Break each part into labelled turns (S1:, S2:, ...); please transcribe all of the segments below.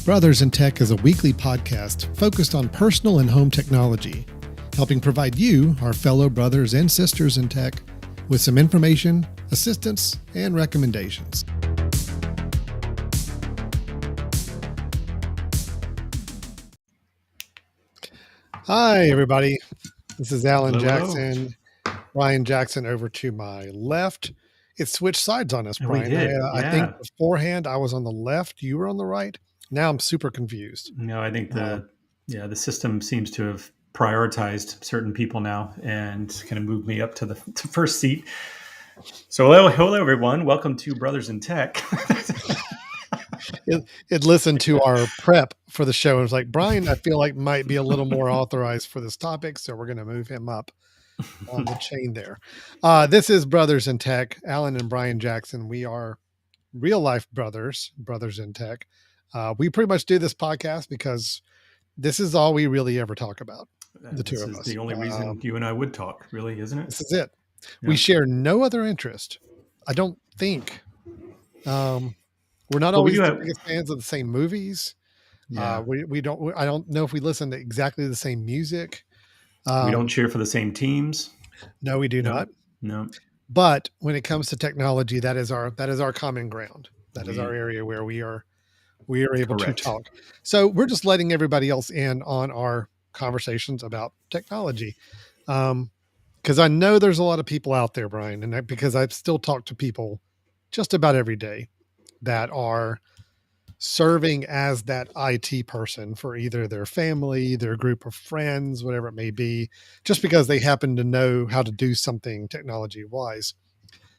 S1: Brothers in Tech is a weekly podcast focused on personal and home technology, helping provide you, our fellow brothers and sisters in tech, with some information, assistance, and recommendations. Hi, everybody. This is Alan Jackson. Brian Jackson over to my left. It switched sides on us, Brian. I think beforehand I was on the left, you were on the right. Now I'm super confused.
S2: No, I think the system seems to have prioritized certain people now and kind of moved me up to the first seat. So hello everyone. Welcome to Brothers in Tech.
S1: It listened to our prep for the show and was like, Brian, I feel like might be a little more authorized for this topic, so we're going to move him up on the chain there. This is Brothers in Tech. Alan and Brian Jackson. We are real life brothers in tech. We pretty much do this podcast because this is all we really ever talk about. The two of us.
S2: The only reason you and I would talk, really, isn't it?
S1: This is it. Yeah. We share no other interest. I don't think. We're not always the biggest fans of the same movies. Yeah. We don't. I don't know if we listen to exactly the same music.
S2: We don't cheer for the same teams.
S1: No, we do not.
S2: No.
S1: But when it comes to technology, that is our common ground. That is our area where we are able to talk. So we're just letting everybody else in on our conversations about technology. Because I know there's a lot of people out there, Brian, and because I've still talked to people just about every day that are serving as that IT person for either their family, their group of friends, whatever it may be, just because they happen to know how to do something technology wise,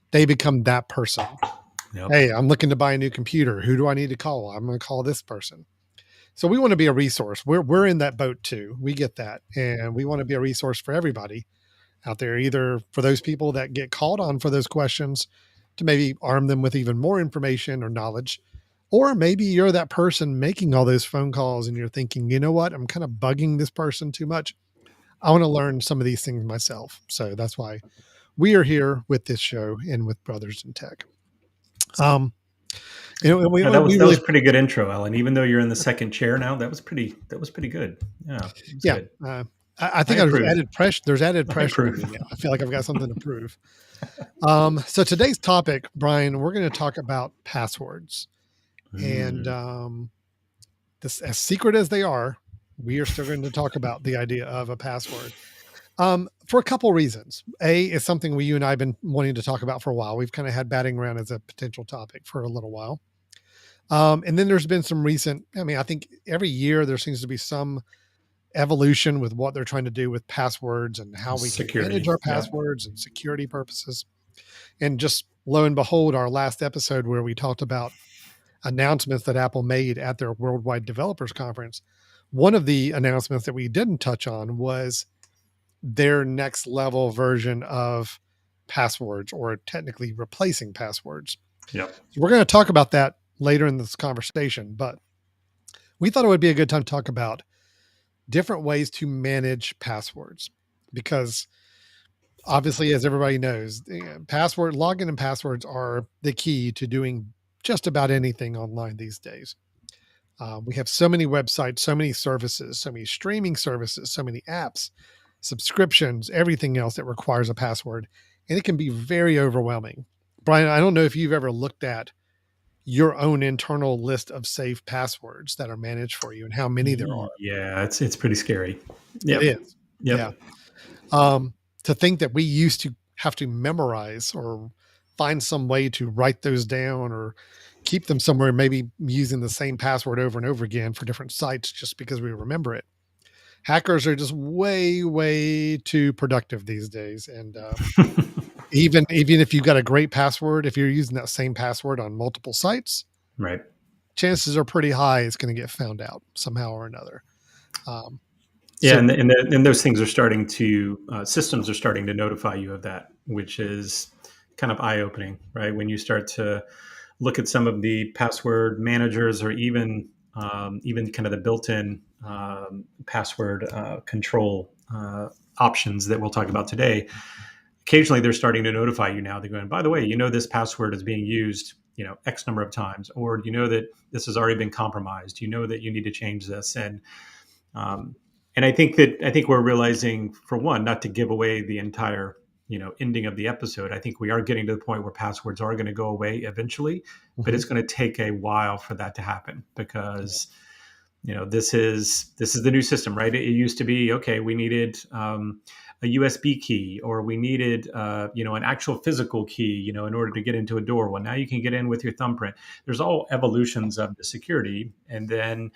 S1: they become that person. Yep. Hey, I'm looking to buy a new computer. Who do I need to call? I'm going to call this person. So we want to be a resource. We're in that boat too. We get that. And we want to be a resource for everybody out there, either for those people that get called on for those questions to maybe arm them with even more information or knowledge. Or maybe you're that person making all those phone calls and you're thinking, you know what? I'm kind of bugging this person too much. I want to learn some of these things myself. So that's why we are here with this show and with Brothers in Tech.
S2: That was a pretty good intro, Alan. Even though you're in the second chair now, that was pretty good. Yeah.
S1: Good. I think there's added pressure. There's added pressure. I feel like I've got something to prove. So today's topic, Brian, we're going to talk about passwords. And this, as secret as they are, we are still going to talk about the idea of a password for a couple reasons. A, is something you and I have been wanting to talk about for a while. We've kind of had batting around as a potential topic for a little while. And then there's been some recent, I think every year there seems to be some evolution with what they're trying to do with passwords and how we can manage our passwords and security purposes. And just lo and behold, our last episode where we talked about announcements that Apple made at their Worldwide Developers Conference, one of the announcements that we didn't touch on was their next level version of passwords, or technically replacing passwords.
S2: Yep.
S1: So we're going to talk about that later in this conversation, but we thought it would be a good time to talk about different ways to manage passwords, because obviously, as everybody knows, login and passwords are the key to doing just about anything online these days. We have so many websites, so many services, so many streaming services, so many apps, subscriptions, everything else that requires a password. And it can be very overwhelming. Brian, I don't know if you've ever looked at your own internal list of safe passwords that are managed for you and how many there are.
S2: Yeah, it's pretty scary. Yep.
S1: It is.
S2: Yep.
S1: Yeah. To think that we used to have to memorize or find some way to write those down or keep them somewhere, maybe using the same password over and over again for different sites just because we remember it. Hackers are just way, way too productive these days. And even if you've got a great password, if you're using that same password on multiple sites,
S2: right,
S1: chances are pretty high it's going to get found out somehow or another.
S2: Yeah,
S1: So
S2: and those things are starting to systems are starting to notify you of that, which is kind of eye opening, right? When you start to look at some of the password managers, or even kind of the built-in password control options that we'll talk about today. Occasionally, they're starting to notify you now. They're going, by the way, this password is being used, X number of times, or you know that this has already been compromised. You know that you need to change this, um, and I think we're realizing, for one, not to give away the entire ending of the episode. I think we are getting to the point where passwords are going to go away eventually, but
S1: mhm,
S2: it's going to take a while for that to happen, because this is the new system, right? It used to be, okay, we needed a USB key, or we needed an actual physical key, in order to get into a door. Well, now you can get in with your thumbprint. There's all evolutions of the security, and then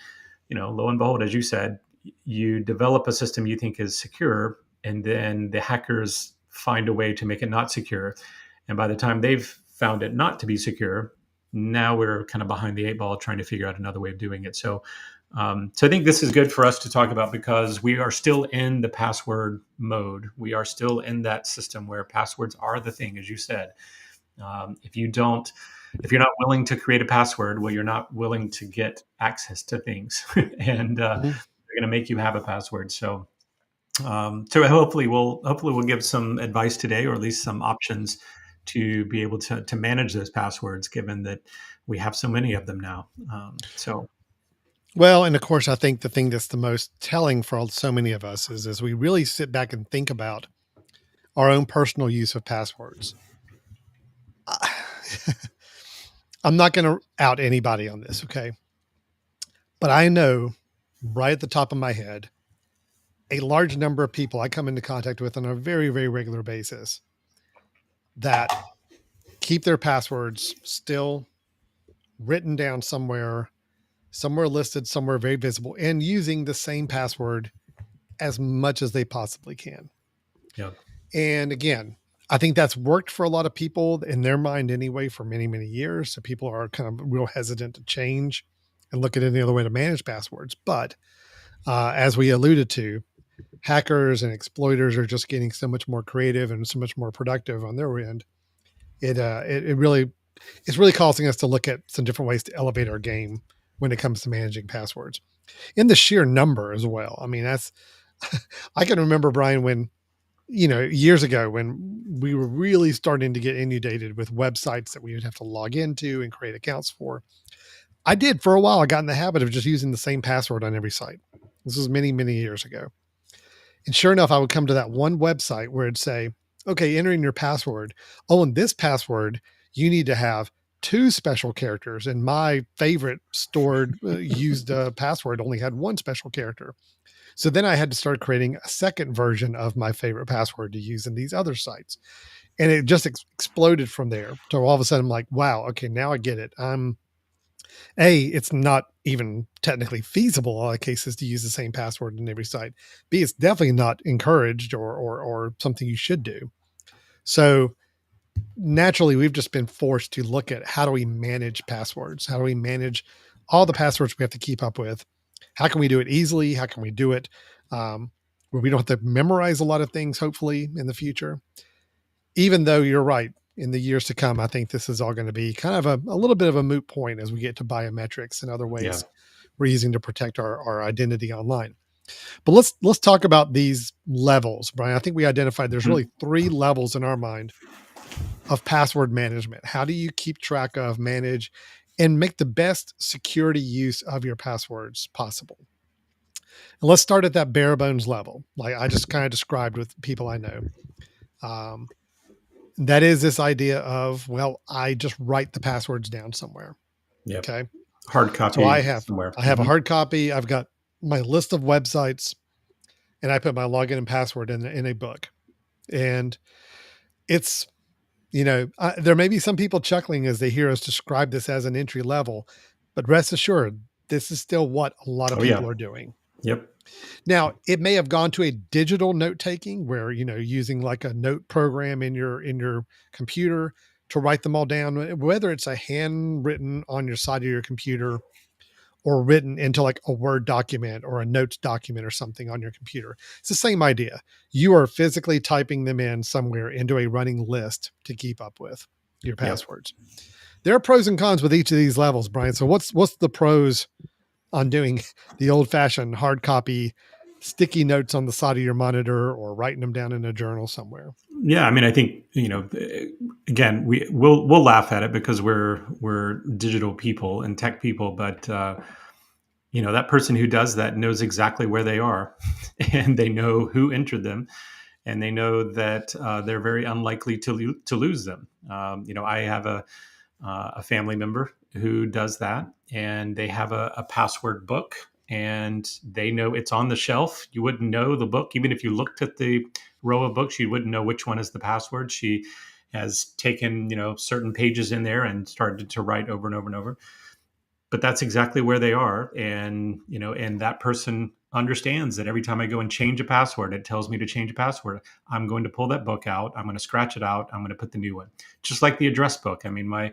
S2: lo and behold, as you said, you develop a system you think is secure, and then the hackers find a way to make it not secure. And by the time they've found it not to be secure, now we're kind of behind the eight ball trying to figure out another way of doing it. So I think this is good for us to talk about, because we are still in the password mode. We are still in that system where passwords are the thing, as you said. If you don't, if you're not willing to create a password, well, you're not willing to get access to things, and
S1: mhm.
S2: they're going to make you have a password. So hopefully we'll give some advice today, or at least some options to be able to manage those passwords, given that we have so many of them now. So
S1: Well, and of course, I think the thing that's the most telling for so many of us is as we really sit back and think about our own personal use of passwords. I'm not going to out anybody on this, okay? But I know right at the top of my head a large number of people I come into contact with on a very, very regular basis that keep their passwords still written down somewhere listed, somewhere very visible, and using the same password as much as they possibly can.
S2: yeah,
S1: And again, I think that's worked for a lot of people in their mind anyway for many, many years. So people are kind of real hesitant to change and look at any other way to manage passwords. But as we alluded to, hackers and exploiters are just getting so much more creative and so much more productive on their end. It really it's really causing us to look at some different ways to elevate our game when it comes to managing passwords, in the sheer number as well. I mean, that's I can remember, Brian, when years ago when we were really starting to get inundated with websites that we would have to log into and create accounts for. I did for a while. I got in the habit of just using the same password on every site. This was many, many years ago. And sure enough, I would come to that one website where it'd say, okay, enter in your password. Oh, and this password, you need to have two special characters. And my favorite stored used password only had one special character. So then I had to start creating a second version of my favorite password to use in these other sites. And it just exploded from there. So all of a sudden I'm like, wow, okay, now I get it. It's not even technically feasible in a lot of cases to use the same password in every site. B, it's definitely not encouraged or something you should do. So naturally, we've just been forced to look at how do we manage passwords? How do we manage all the passwords we have to keep up with? How can we do it easily? How can we do it where we don't have to memorize a lot of things, hopefully, in the future? Even though you're right, in the years to come, I think this is all going to be kind of a little bit of a moot point as we get to biometrics and other
S2: yeah,
S1: ways we're using to protect our identity online. But let's talk about these levels, Brian. I think we identified there's
S2: Mhm.
S1: really three levels in our mind of password management. How do you keep track of, manage, and make the best security use of your passwords possible? And let's start at that bare bones level, like I just kind of described with people I know. Um, that is this idea of, well, I just write the passwords down somewhere.
S2: Yep.
S1: Okay.
S2: Hard
S1: So
S2: copy somewhere.
S1: I have a hard copy. I've got my list of websites and I put my login and password in a book. And it's, there may be some people chuckling as they hear us describe this as an entry level, but rest assured, this is still what a lot of
S2: Oh yeah.
S1: people are doing.
S2: Yep.
S1: Now, it may have gone to a digital note taking where, using like a note program in your computer to write them all down, whether it's a handwritten on your side of your computer or written into like a Word document or a notes document or something on your computer. It's the same idea. You are physically typing them in somewhere into a running list to keep up with your
S2: Yep.
S1: passwords. There are pros and cons with each of these levels, Brian. So what's the pros on doing the old fashioned hard copy sticky notes on the side of your monitor or writing them down in a journal somewhere?
S2: Yeah, I mean, I think again, we'll laugh at it because we're digital people and tech people, but that person who does that knows exactly where they are, and they know who entered them, and they know that they're very unlikely to lose them. I have a family member who does that, and they have a password book, and they know it's on the shelf. You wouldn't know the book even if you looked at the row of books. You wouldn't know which one is the password. She has taken certain pages in there and started to write over and over and over, but that's exactly where they are. And that person understands that every time I go and change a password, it tells me to change a password. I'm going to pull that book out, I'm going to scratch it out, I'm going to put the new one. Just like the address book. I mean,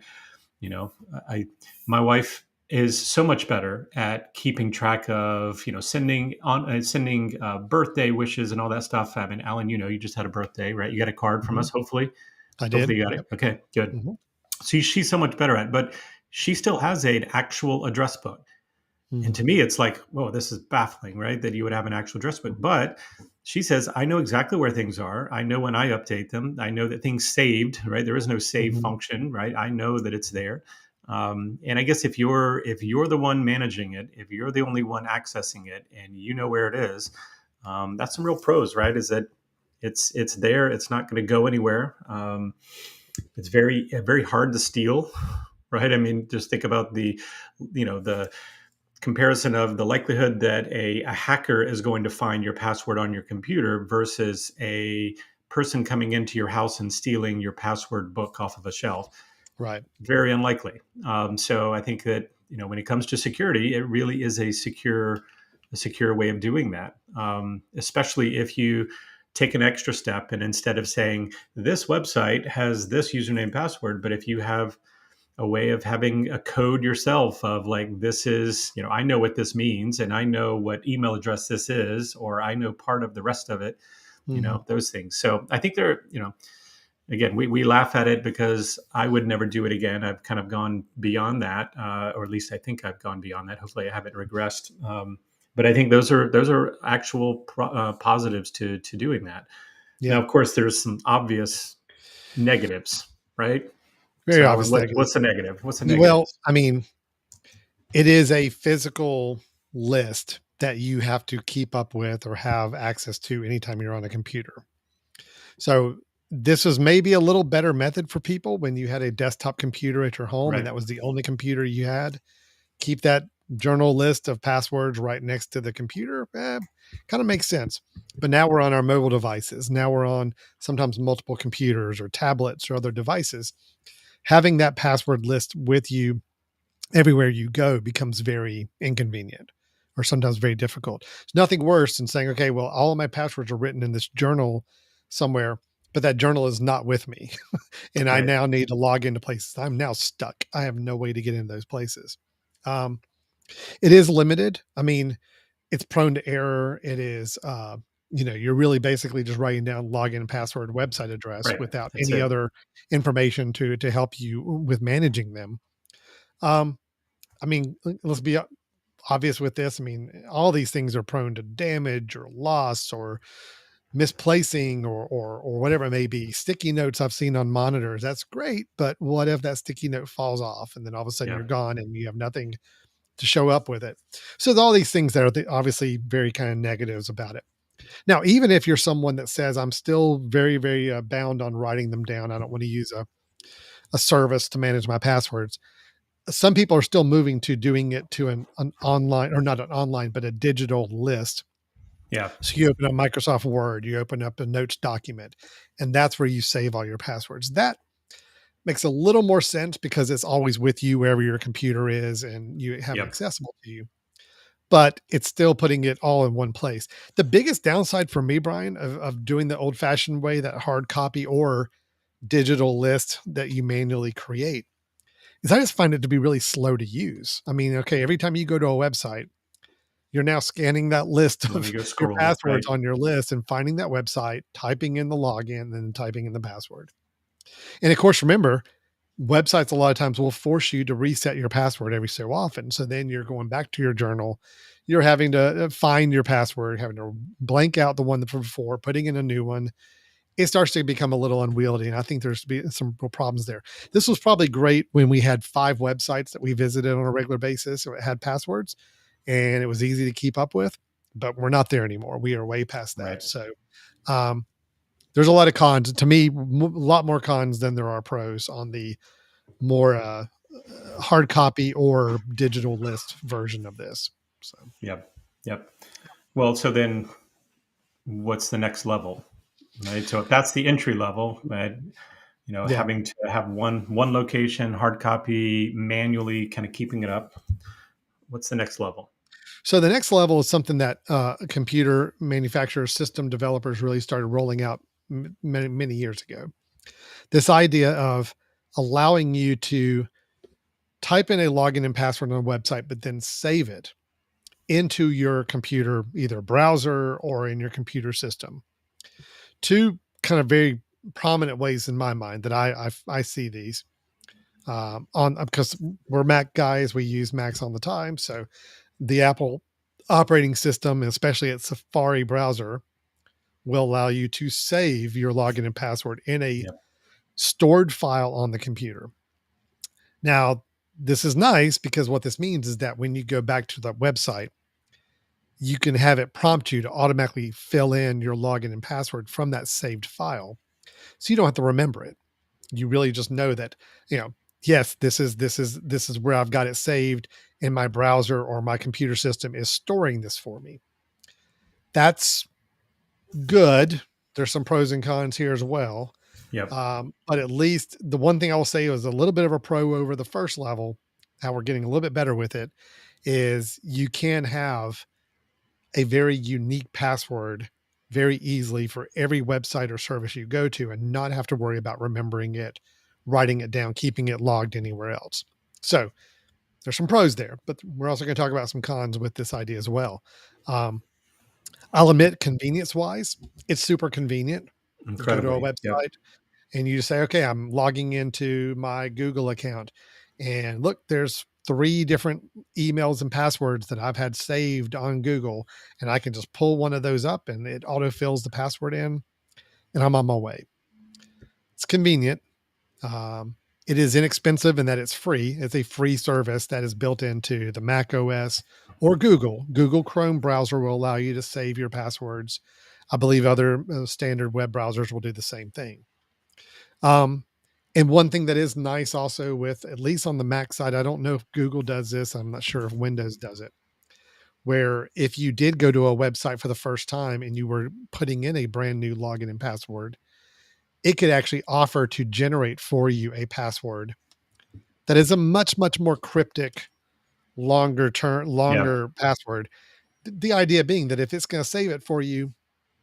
S2: you know I my wife is so much better at keeping track of sending birthday wishes and all that stuff. I mean, Alan, you just had a birthday, right? You got a card from
S1: Mm-hmm.
S2: us, hopefully.
S1: I did.
S2: Hopefully you got it.
S1: Yep.
S2: Okay, good.
S1: Mm-hmm.
S2: So she's so much better at it, but she still has an actual address book. And
S1: Mm-hmm.
S2: to me, it's like, whoa, this is baffling, right? That you would have an actual address book. But she says, I know exactly where things are. I know when I update them. I know that things saved, right? There is no save
S1: Mm-hmm.
S2: function, right? I know that it's there. And I guess if you're the one managing it, if you're the only one accessing it, and you know where it is, that's some real pros, right? Is that it's there. It's not going to go anywhere. It's very hard to steal, right? I mean, just think about the comparison of the likelihood that a hacker is going to find your password on your computer versus a person coming into your house and stealing your password book off of a shelf.
S1: Right.
S2: Very unlikely. So I think that when it comes to security, it really is a secure way of doing that. Especially if you take an extra step, and instead of saying this website has this username and password, but if you have a way of having a code yourself of like, this is, I know what this means, and I know what email address this is, or I know part of the rest of it,
S1: Mm-hmm.
S2: those things. So I think again, we laugh at it because I would never do it again. I've kind of gone beyond that, or at least I think I've gone beyond that. Hopefully I haven't regressed. But I think those are actual positives to doing that.
S1: Yeah.
S2: Now, of course, there's some obvious negatives, right?
S1: Very
S2: So
S1: obvious
S2: what's
S1: negatives.
S2: the negative? What's the
S1: Well,
S2: negatives?
S1: I mean, it is a physical list that you have to keep up with or have access to anytime you're on a computer. So this was maybe a little better method for people when you had a desktop computer at your home and
S2: Right.
S1: that was the only computer you had. Keep that journal list of passwords right next to the computer. Kind of makes sense. But now we're on our mobile devices. Now we're on sometimes multiple computers or tablets or other devices. Having that password list with you everywhere you go becomes very inconvenient or sometimes very difficult. It's nothing worse than saying, okay, well, all of my passwords are written in this journal somewhere, but that journal is not with me. And I
S2: Right.
S1: now need to log into places. I'm now stuck. I have no way to get into those places. Um, it is limited. I mean, it's prone to error. It is, you're really basically just writing down login password, website address
S2: Right.
S1: without
S2: That's
S1: any
S2: it.
S1: other information to help you with managing them. Um, I mean, let's be obvious with this. I mean, all these things are prone to damage or loss or misplacing or whatever it may be. Sticky notes I've seen on monitors, that's great, but what if that sticky note falls off and then all of a sudden
S2: Yeah.
S1: you're gone and you have nothing to show up with it? So all these things that are obviously very kind of negatives about it. Now, even if you're someone that says I'm still very, very bound on writing them down, I don't want to use a service to manage my passwords. Some people are still moving to doing it to an online, or not an online, but a digital list.
S2: Yeah.
S1: So you open up Microsoft Word, you open up a notes document, and that's where you save all your passwords. That makes a little more sense because it's always with you wherever your computer is and you have it
S2: Yep.
S1: accessible to you. But it's still putting it all in one place. The biggest downside for me, Brian, of doing the old fashioned way, that hard copy or digital list that you manually create, is I just find it to be really slow to use. I mean, okay, every time you go to a website, you're now scanning that list
S2: Let me
S1: of
S2: go
S1: your
S2: scroll, right?
S1: passwords on your list and finding that website, typing in the login, and then typing in the password. And of course, remember, websites a lot of times will force you to reset your password every so often. So then you're going back to your journal. You're having to find your password, having to blank out the one from before, putting in a new one. It starts to become a little unwieldy. And I think there's to be some real problems there. This was probably great when we had 5 websites that we visited on a regular basis. So it had passwords and it was easy to keep up with, but we're not there anymore. We are way past that.
S2: Right.
S1: So, um, there's a lot of cons to me, a lot more cons than there are pros on the more hard copy or digital list version of this. So,
S2: Yep. Yep. Well, so then what's the next level? Right. So if that's the entry level, right,
S1: yeah.
S2: having to have one location, hard copy, manually kind of keeping it up. What's the next level?
S1: So the next level is something that computer manufacturers, system developers really started rolling out many, many years ago. This idea of allowing you to type in a login and password on a website, but then save it into your computer, either browser or in your computer system. Two kind of very prominent ways in my mind that I see these on, because we're Mac guys, we use Macs all the time. So the Apple operating system, especially its Safari browser, will allow you to save your login and password in a
S2: Yep.
S1: stored file on the computer. Now, this is nice because what this means is that when you go back to the website, you can have it prompt you to automatically fill in your login and password from that saved file. So you don't have to remember it. You really just know that, yes, this is where I've got it saved, and my browser or my computer system is storing this for me. That's good. There's some pros and cons here as well.
S2: Yep.
S1: But at least the one thing I will say is a little bit of a pro over the first level, how we're getting a little bit better with it, is you can have a very unique password very easily for every website or service you go to and not have to worry about remembering it, writing it down, keeping it logged anywhere else. So there's some pros there, but we're also going to talk about some cons with this idea as well. Um, I'll admit, convenience wise, it's super convenient. You go to a
S2: Incredibly. Yep.
S1: website and you just say, okay, I'm logging into my Google account. And look, there's 3 different emails and passwords that I've had saved on Google. And I can just pull one of those up and it autofills the password in, and I'm on my way. It's convenient. Um, it is inexpensive in that it's free. It's a free service that is built into the Mac OS or Google. Google Chrome browser will allow you to save your passwords. I believe other standard web browsers will do the same thing. Um, and one thing that is nice also with, at least on the Mac side, I don't know if Google does this. I'm not sure if Windows does it, where if you did go to a website for the first time and you were putting in a brand new login and password, it could actually offer to generate for you a password that is a much, much more cryptic,
S2: Yep.
S1: longer password. The idea being that if it's going to save it for you,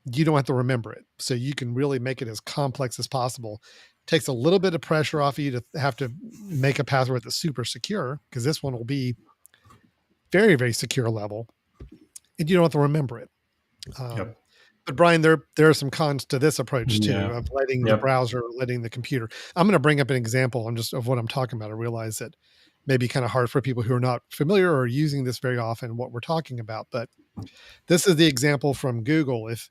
S1: you don't have to remember it. So you can really make it as complex as possible. Takes a little bit of pressure off of you to have to make a password that's super secure, because this one will be very, very secure level, and you don't have to remember it. Um,
S2: Yep.
S1: but Brian, there are some cons to this approach too,
S2: Yeah.
S1: of letting the
S2: Yep.
S1: browser, letting the computer. I'm going to bring up an example on just of what I'm talking about. I realize that may be kind of hard for people who are not familiar or using this very often, what we're talking about. But this is the example from Google. If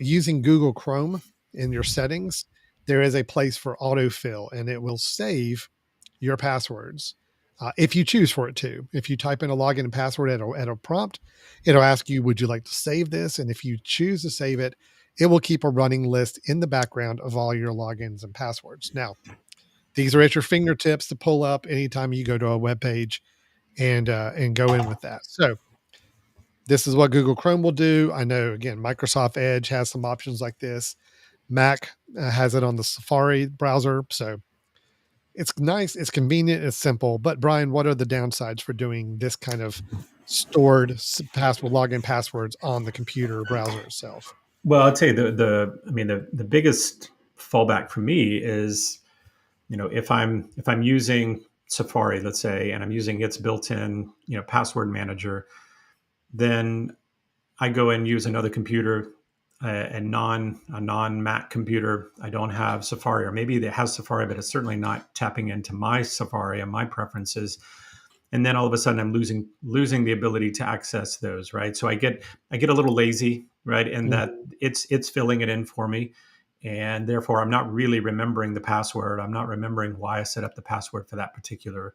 S1: using Google Chrome in your settings, there is a place for autofill, and it will save your passwords if you choose for it to. If you type in a login and password at a prompt, it'll ask you, would you like to save this? And if you choose to save it, it will keep a running list in the background of all your logins and passwords. Now, these are at your fingertips to pull up anytime you go to a web page and go in with that. So this is what Google Chrome will do. I know, again, Microsoft Edge has some options like this. Mac has it on the Safari browser. So it's nice, it's convenient, it's simple. But Brian, what are the downsides for doing this kind of stored password login passwords on the computer browser itself?
S2: Well, I'd say the biggest fallback for me is, if I'm using Safari, let's say, and I'm using its built-in, password manager, then I go and use another computer, a non Mac computer. I don't have Safari, or maybe it has Safari, but it's certainly not tapping into my Safari and my preferences. And then all of a sudden, I'm losing the ability to access those. Right, so I get a little lazy, right, in that
S1: Mhm.
S2: it's filling it in for me, and therefore I'm not really remembering the password. I'm not remembering why I set up the password for that particular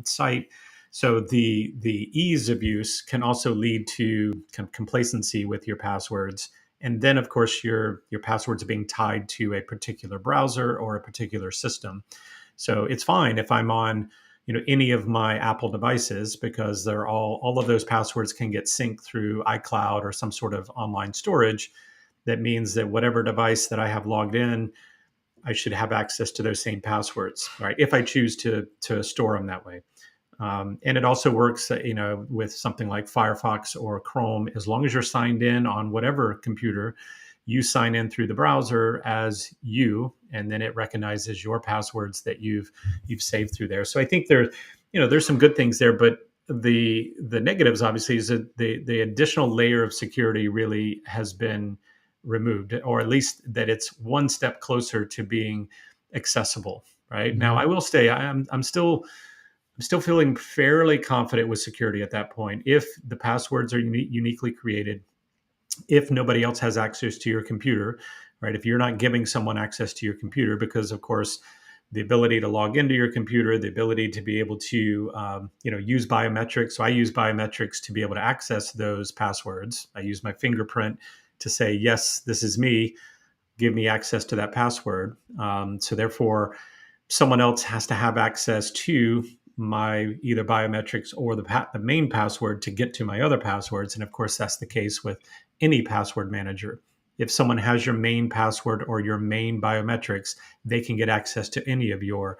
S2: site. So the ease of use can also lead to kind of complacency with your passwords. And then, of course, your passwords are being tied to a particular browser or a particular system. So it's fine if I'm on, any of my Apple devices, because they're all of those passwords can get synced through iCloud or some sort of online storage. That means that whatever device that I have logged in, I should have access to those same passwords, right? If I choose to store them that way. And it also works, with something like Firefox or Chrome. As long as you're signed in on whatever computer, you sign in through the browser as you, and then it recognizes your passwords that you've saved through there. So I think there's some good things there, but the negatives obviously is that the additional layer of security really has been removed, or at least that it's one step closer to being accessible. Right now,
S1: Mhm.
S2: I will say I'm still feeling fairly confident with security at that point. If the passwords are uniquely created, if nobody else has access to your computer, right? If you're not giving someone access to your computer, because of course, the ability to log into your computer, the ability to be able to, use biometrics. So I use biometrics to be able to access those passwords. I use my fingerprint to say, yes, this is me. Give me access to that password. So therefore, someone else has to have access to my either biometrics or the main password to get to my other passwords. And of course, that's the case with any password manager. If someone has your main password or your main biometrics, they can get access to any of your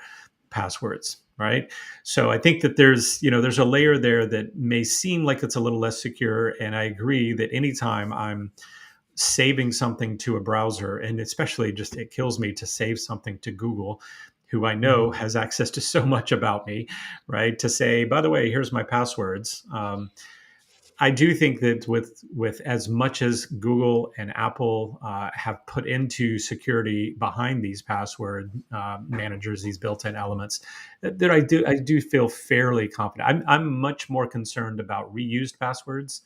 S2: passwords, right? So I think that there's a layer there that may seem like it's a little less secure. And I agree that anytime I'm saving something to a browser, and especially just it kills me to save something to Google, who I know
S1: Mhm.
S2: has access to so much about me, right? To say, by the way, here's my passwords. I do think that with as much as Google and Apple have put into security behind these password managers, these built-in elements, that I do feel fairly confident. I'm much more concerned about reused passwords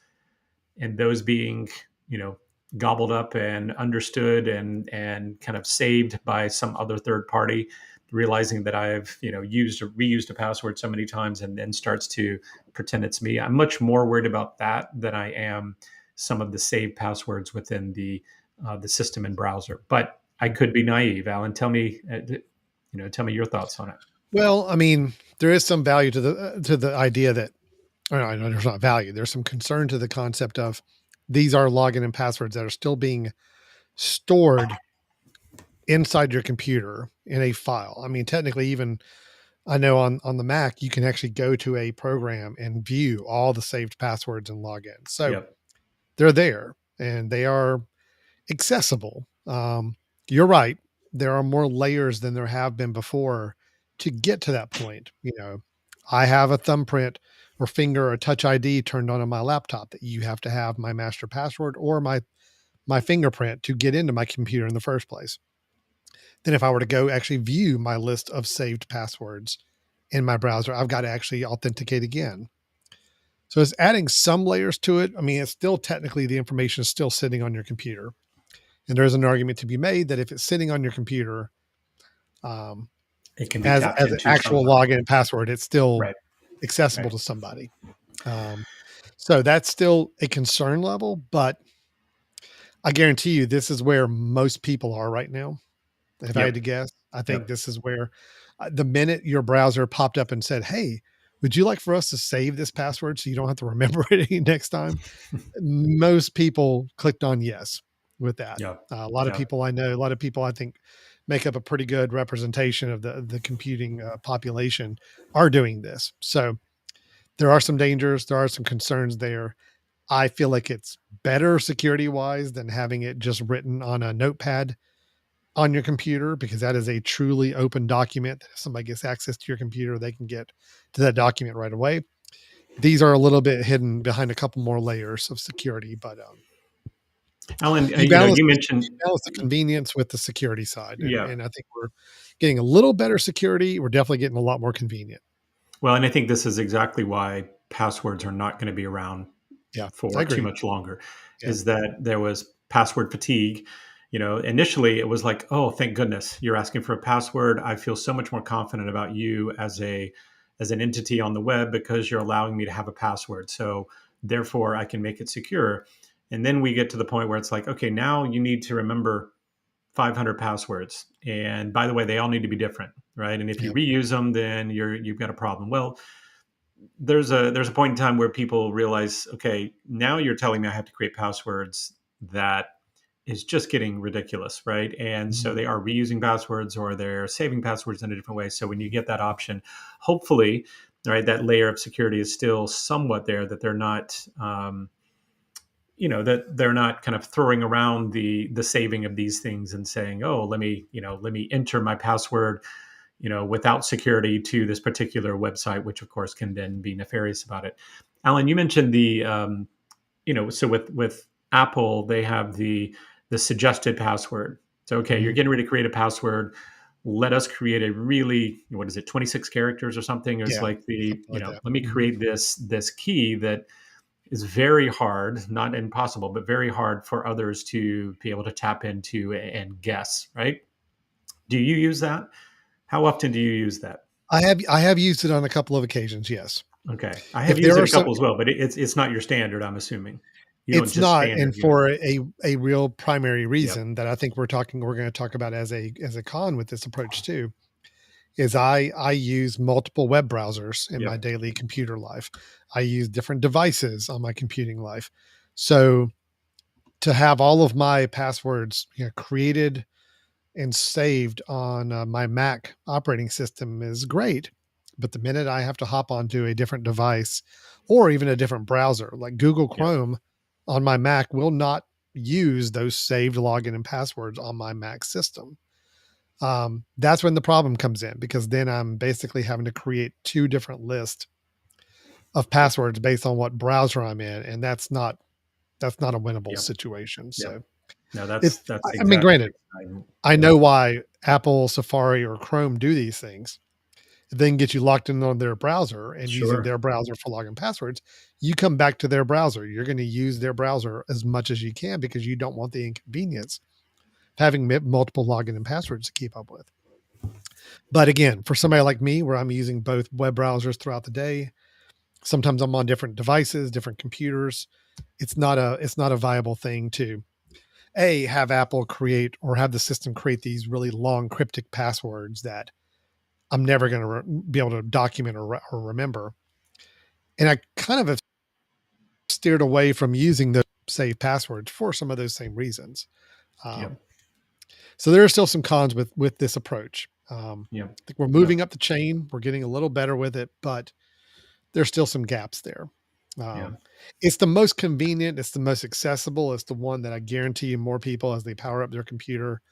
S2: and those being, you know gobbled up and understood and kind of saved by some other third party, realizing that I've used or reused a password so many times and then starts to pretend it's me. I'm much more worried about that than I am some of the saved passwords within the system and browser. But I could be naive. Alan, tell me your thoughts on it.
S1: Well, I mean, there is some value to the idea that, or no, there's not value. There's some concern to the concept of these are login and passwords that are still being stored inside your computer in a file. I mean, technically, even I know on the Mac, you can actually go to a program and view all the saved passwords and logins. So
S2: Yep.
S1: they're there and they are accessible. You're right. There are more layers than there have been before to get to that point. I have a thumbprint or finger or touch ID turned on my laptop that you have to have my master password or my fingerprint to get into my computer in the first place. Then if I were to go actually view my list of saved passwords in my browser, I've got to actually authenticate again. So it's adding some layers to it. I mean, it's still technically the information is still sitting on your computer. And there's an argument to be made that if it's sitting on your computer um,
S2: It can be tapped
S1: as an
S2: into
S1: actual
S2: somehow.
S1: login and password, it's still
S2: Right.
S1: accessible
S2: Right.
S1: to somebody. Um, so that's still a concern level, but I guarantee you this is where most people are right now. If I had to
S2: Yep.
S1: guess, I think
S2: Yep.
S1: this is where the minute your browser popped up and said, "Hey, would you like for us to save this password so you don't have to remember it next time?" Most people clicked on yes with that.
S2: Yep.
S1: A lot of
S2: Yep.
S1: people I know, a lot of people I think make up a pretty good representation of the computing population are doing this. So there are some dangers, there are some concerns there. I feel like it's better security wise than having it just written on a notepad on your computer, because that is a truly open document. If somebody gets access to your computer, they can get to that document right away. These are a little bit hidden behind a couple more layers of security, but
S2: Alan,
S1: you balance
S2: you
S1: you
S2: mentioned,
S1: balance the convenience with the security side,
S2: yeah.
S1: and I think we're getting a little better security. We're definitely getting a lot more convenient.
S2: Well, and I think this is exactly why passwords are not going to be around
S1: Yeah, I
S2: for too
S1: agree.
S2: much longer,
S1: Yeah.
S2: is that there was password fatigue. Initially it was like, oh, thank goodness you're asking for a password. I feel so much more confident about you as an entity on the web because you're allowing me to have a password. So therefore I can make it secure. And then we get to the point where it's like, okay, now you need to remember 500 passwords. And by the way, they all need to be different, right? And if you
S1: Yeah.
S2: reuse them, then you've got a problem. Well, there's a point in time where people realize, okay, now you're telling me I have to create passwords that is just getting ridiculous, right? And so
S1: Mhm.
S2: they are reusing passwords or they're saving passwords in a different way. So when you get that option, hopefully, right, that layer of security is still somewhat there, that they're not, that they're not kind of throwing around the saving of these things and saying, oh, let me enter my password, without security to this particular website, which of course can then be nefarious about it. Alan, you mentioned so with Apple, they have the suggested password. So okay, you're
S1: Mhm.
S2: getting ready to create a password. Let us create a really, what is it, 26 characters or something? Is
S1: Yeah,
S2: like
S1: something like that.
S2: let me
S1: Mhm.
S2: create this key that is very hard, not impossible, but very hard for others to be able to tap into and guess, right? Do you use that? How often do you use that?
S1: I have used it on a couple of occasions, yes.
S2: Okay, I have
S1: If
S2: used
S1: there
S2: it
S1: are
S2: a
S1: some
S2: couple as well, but it's not your standard. I'm assuming you don't
S1: It's
S2: just
S1: not,
S2: standard
S1: and
S2: use
S1: for
S2: it.
S1: a real primary
S2: Yep,
S1: reason that I think we're gonna talk about as a con with this approach too, is I use multiple web browsers in my
S2: yep,
S1: daily computer life. I use different devices on my computing life. So to have all of my passwords, created and saved on my Mac operating system is great. But the minute I have to hop onto a different device or even a different browser, like Google
S2: yep,
S1: Chrome on my Mac will not use those saved login and passwords on my Mac system. That's when the problem comes in, because then I'm basically having to create two different lists of passwords based on what browser I'm in, and that's not a winnable
S2: yep,
S1: situation.
S2: yep.
S1: So
S2: No,
S1: it's
S2: that's
S1: I mean,
S2: exactly.
S1: granted, I know why Apple, Safari, or Chrome do these things. Then get you locked in on their browser and using
S2: Sure.
S1: their browser for login passwords. You come back to their browser. You're going to use their browser as much as you can because you don't want the inconvenience of having multiple login and passwords to keep up with. But again, for somebody like me, where I'm using both web browsers throughout the day, sometimes I'm on different devices, different computers. It's not a viable thing to have Apple create or have the system create these really long cryptic passwords that I'm never going to be able to document or remember. And I kind of have steered away from using the save passwords for some of those same reasons. Um,
S2: Yep,
S1: so there are still some cons with this approach.
S2: yep,
S1: I think we're
S2: yep,
S1: moving up the chain. We're getting a little better with it, but there's still some gaps there.
S2: yeah,
S1: It's the most convenient. It's the most accessible. It's the one that I guarantee you more people, as they power up their computer,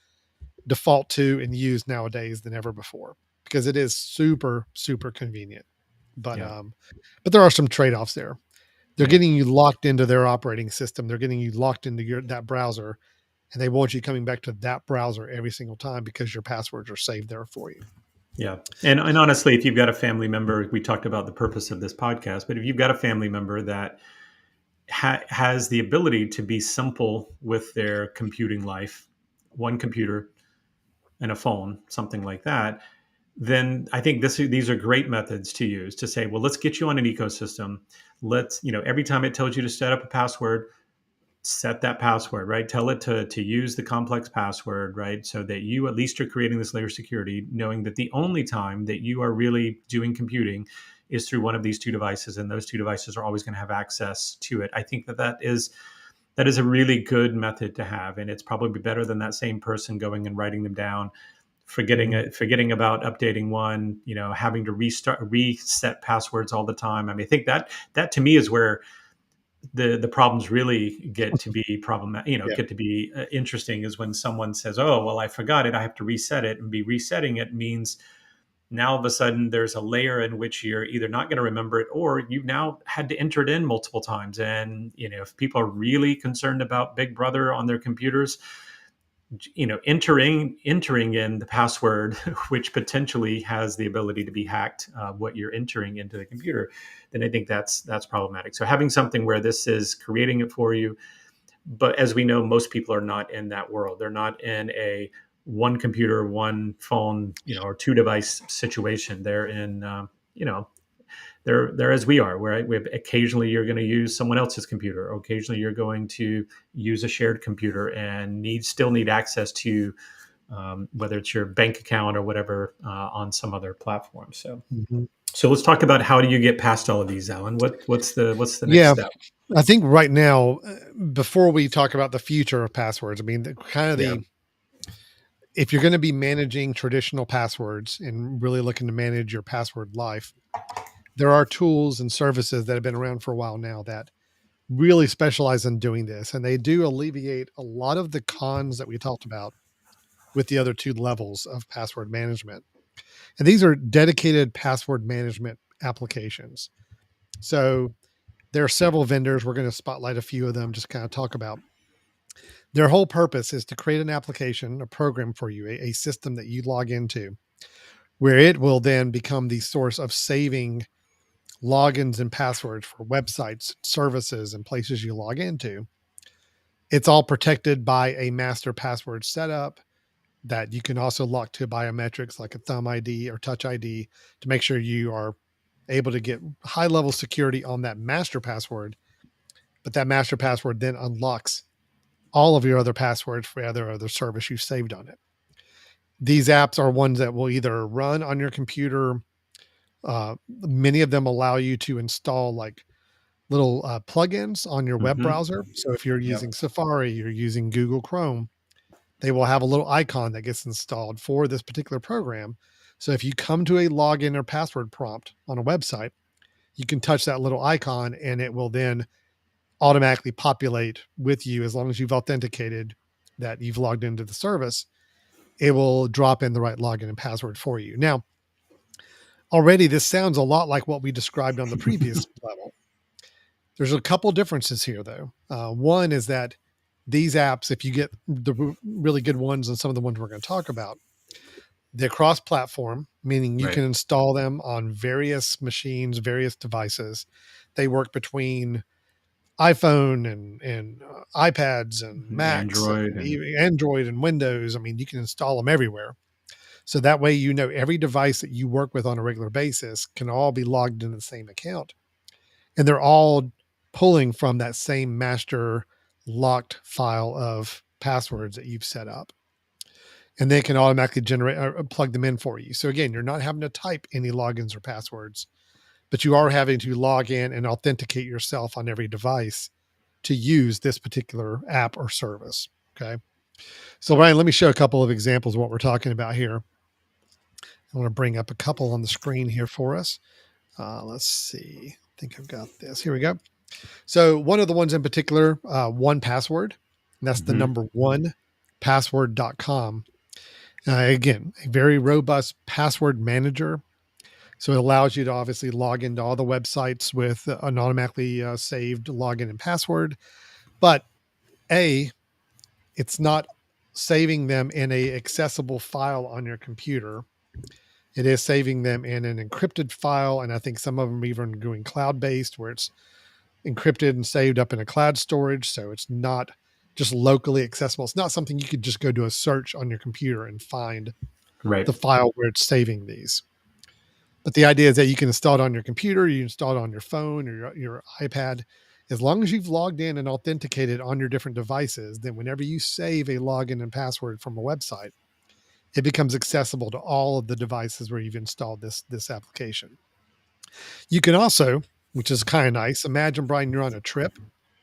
S1: default to and use nowadays than ever before, because it is super, super convenient. But
S2: yeah,
S1: um, but there are some trade-offs there. They're
S2: yeah.
S1: getting you locked into their operating system. They're getting you locked into that browser, and they want you coming back to that browser every single time because your passwords are saved there for you.
S2: Yeah. And honestly, if you've got a family member, we talked about the purpose of this podcast, but if you've got a family member that has the ability to be simple with their computing life, one computer and a phone, something like that, then I think these are great methods to use to say, well, let's get you on an ecosystem. Let's, every time it tells you to set up a password, set that password, right? Tell it to use the complex password, right? So that you at least are creating this layer of security, knowing that the only time that you are really doing computing is through one of these two devices, and those two devices are always going to have access to it. I think that is a really good method to have, and it's probably better than that same person going and writing them down,
S1: Mhm.
S2: forgetting about updating one, having to reset passwords all the time. I mean, I think that to me is where the problems really get to be problematic,
S1: Yeah.
S2: get to be interesting is when someone says, "Oh, well, I forgot it. I have to reset it." And be resetting it means now all of a sudden there's a layer in which you're either not going to remember it or you've now had to enter it in multiple times. And if people are really concerned about Big Brother on their computers, entering in the password which potentially has the ability to be hacked, what you're entering into the computer, then I think that's problematic. So having something where this is creating it for you, but as we know, most people are not in that world. They're not in a one computer, one phone, or two device situation. They're in, they're as we are, where we have, occasionally you're going to use someone else's computer. Or occasionally you're going to use a shared computer and still need access to, whether it's your bank account or whatever, on some other platform. So,
S1: Mhm.
S2: so let's talk about how do you get past all of these, Alan? What's the next
S1: Yeah.
S2: step?
S1: I think right now, before we talk about the future of passwords, I mean,
S2: Yeah.
S1: if you're going to be managing traditional passwords and really looking to manage your password life, there are tools and services that have been around for a while now that really specialize in doing this. And they do alleviate a lot of the cons that we talked about with the other two levels of password management. And these are dedicated password management applications. So there are several vendors. We're going to spotlight a few of them, just kind of talk about. Their whole purpose is to create an application, a program for you, a system that you log into, where it will then become the source of saving logins and passwords for websites, services, and places you log into. It's all protected by a master password setup that you can also lock to biometrics like a thumb ID or touch ID to make sure you are able to get high level security on that master password. But that master password then unlocks all of your other passwords for other service you saved on it. These apps are ones that will either run on your computer. Many of them allow you to install like little plugins on your web
S2: Mm-hmm.
S1: browser. So if you're
S2: Yep.
S1: using Safari, you're using Google Chrome, they will have a little icon that gets installed for this particular program. So if you come to a login or password prompt on a website, you can touch that little icon and it will then automatically populate with you as long as you've authenticated that you've logged into the service. It will drop in the right login and password for you. Now, already this sounds a lot like what we described on the previous level. There's a couple differences here, though. One is that these apps, if you get the really good ones and some of the ones we're going to talk about, they're cross platform, meaning you
S2: Right.
S1: can install them on various machines, various devices. They work between iPhone and iPads and Macs
S2: Android
S1: and
S2: and
S1: even Android and Windows. I mean, you can install them everywhere. So that way, every device that you work with on a regular basis can all be logged into the same account. And they're all pulling from that same master locked file of passwords that you've set up. And they can automatically generate or plug them in for you. So again, you're not having to type any logins or passwords, but you are having to log in and authenticate yourself on every device to use this particular app or service. Okay. So Ryan, let me show a couple of examples of what we're talking about here. I want to bring up a couple on the screen here for us. Let's see. I think I've got this. Here we go. So one of the ones in particular, 1Password, and that's the
S2: mm-hmm.
S1: number one password.com. Again, a very robust password manager. So it allows you to obviously log into all the websites with an automatically saved login and password. But it's not saving them in a accessible file on your computer. It is saving them in an encrypted file. And I think some of them even going cloud based where it's encrypted and saved up in a cloud storage. So it's not just locally accessible. It's not something you could just go do a search on your computer and find
S2: Right.
S1: the file where it's saving these. But the idea is that you can install it on your computer, you install it on your phone or your iPad. As long as you've logged in and authenticated on your different devices, then whenever you save a login and password from a website, it becomes accessible to all of the devices where you've installed this application. You can also, which is kind of nice, imagine, Brian, you're on a trip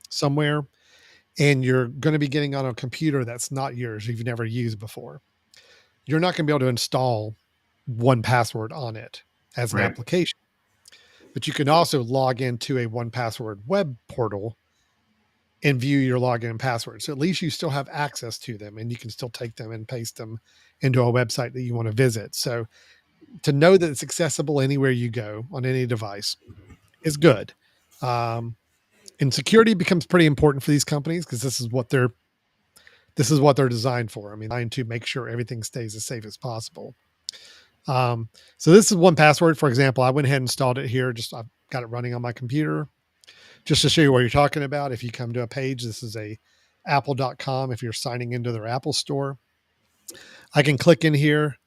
S1: somewhere and you're going to be getting on a computer that's not yours, you've never used before. You're not going to be able to install 1Password on it as an
S2: Right.
S1: application, but you can also log into a 1Password web portal and view your login and password. So at least you still have access to them, and you can still take them and paste them into a website that you want to visit. So to know that it's accessible anywhere you go on any device is good. Um, and security becomes pretty important for these companies because this is what they're designed for. I mean, designed to make sure everything stays as safe as possible. So this is 1Password, for example. I went ahead and installed it here. I've got it running on my computer just to show you what you're talking about. If you come to a page, this is a apple.com. If you're signing into their Apple store, I can click in here.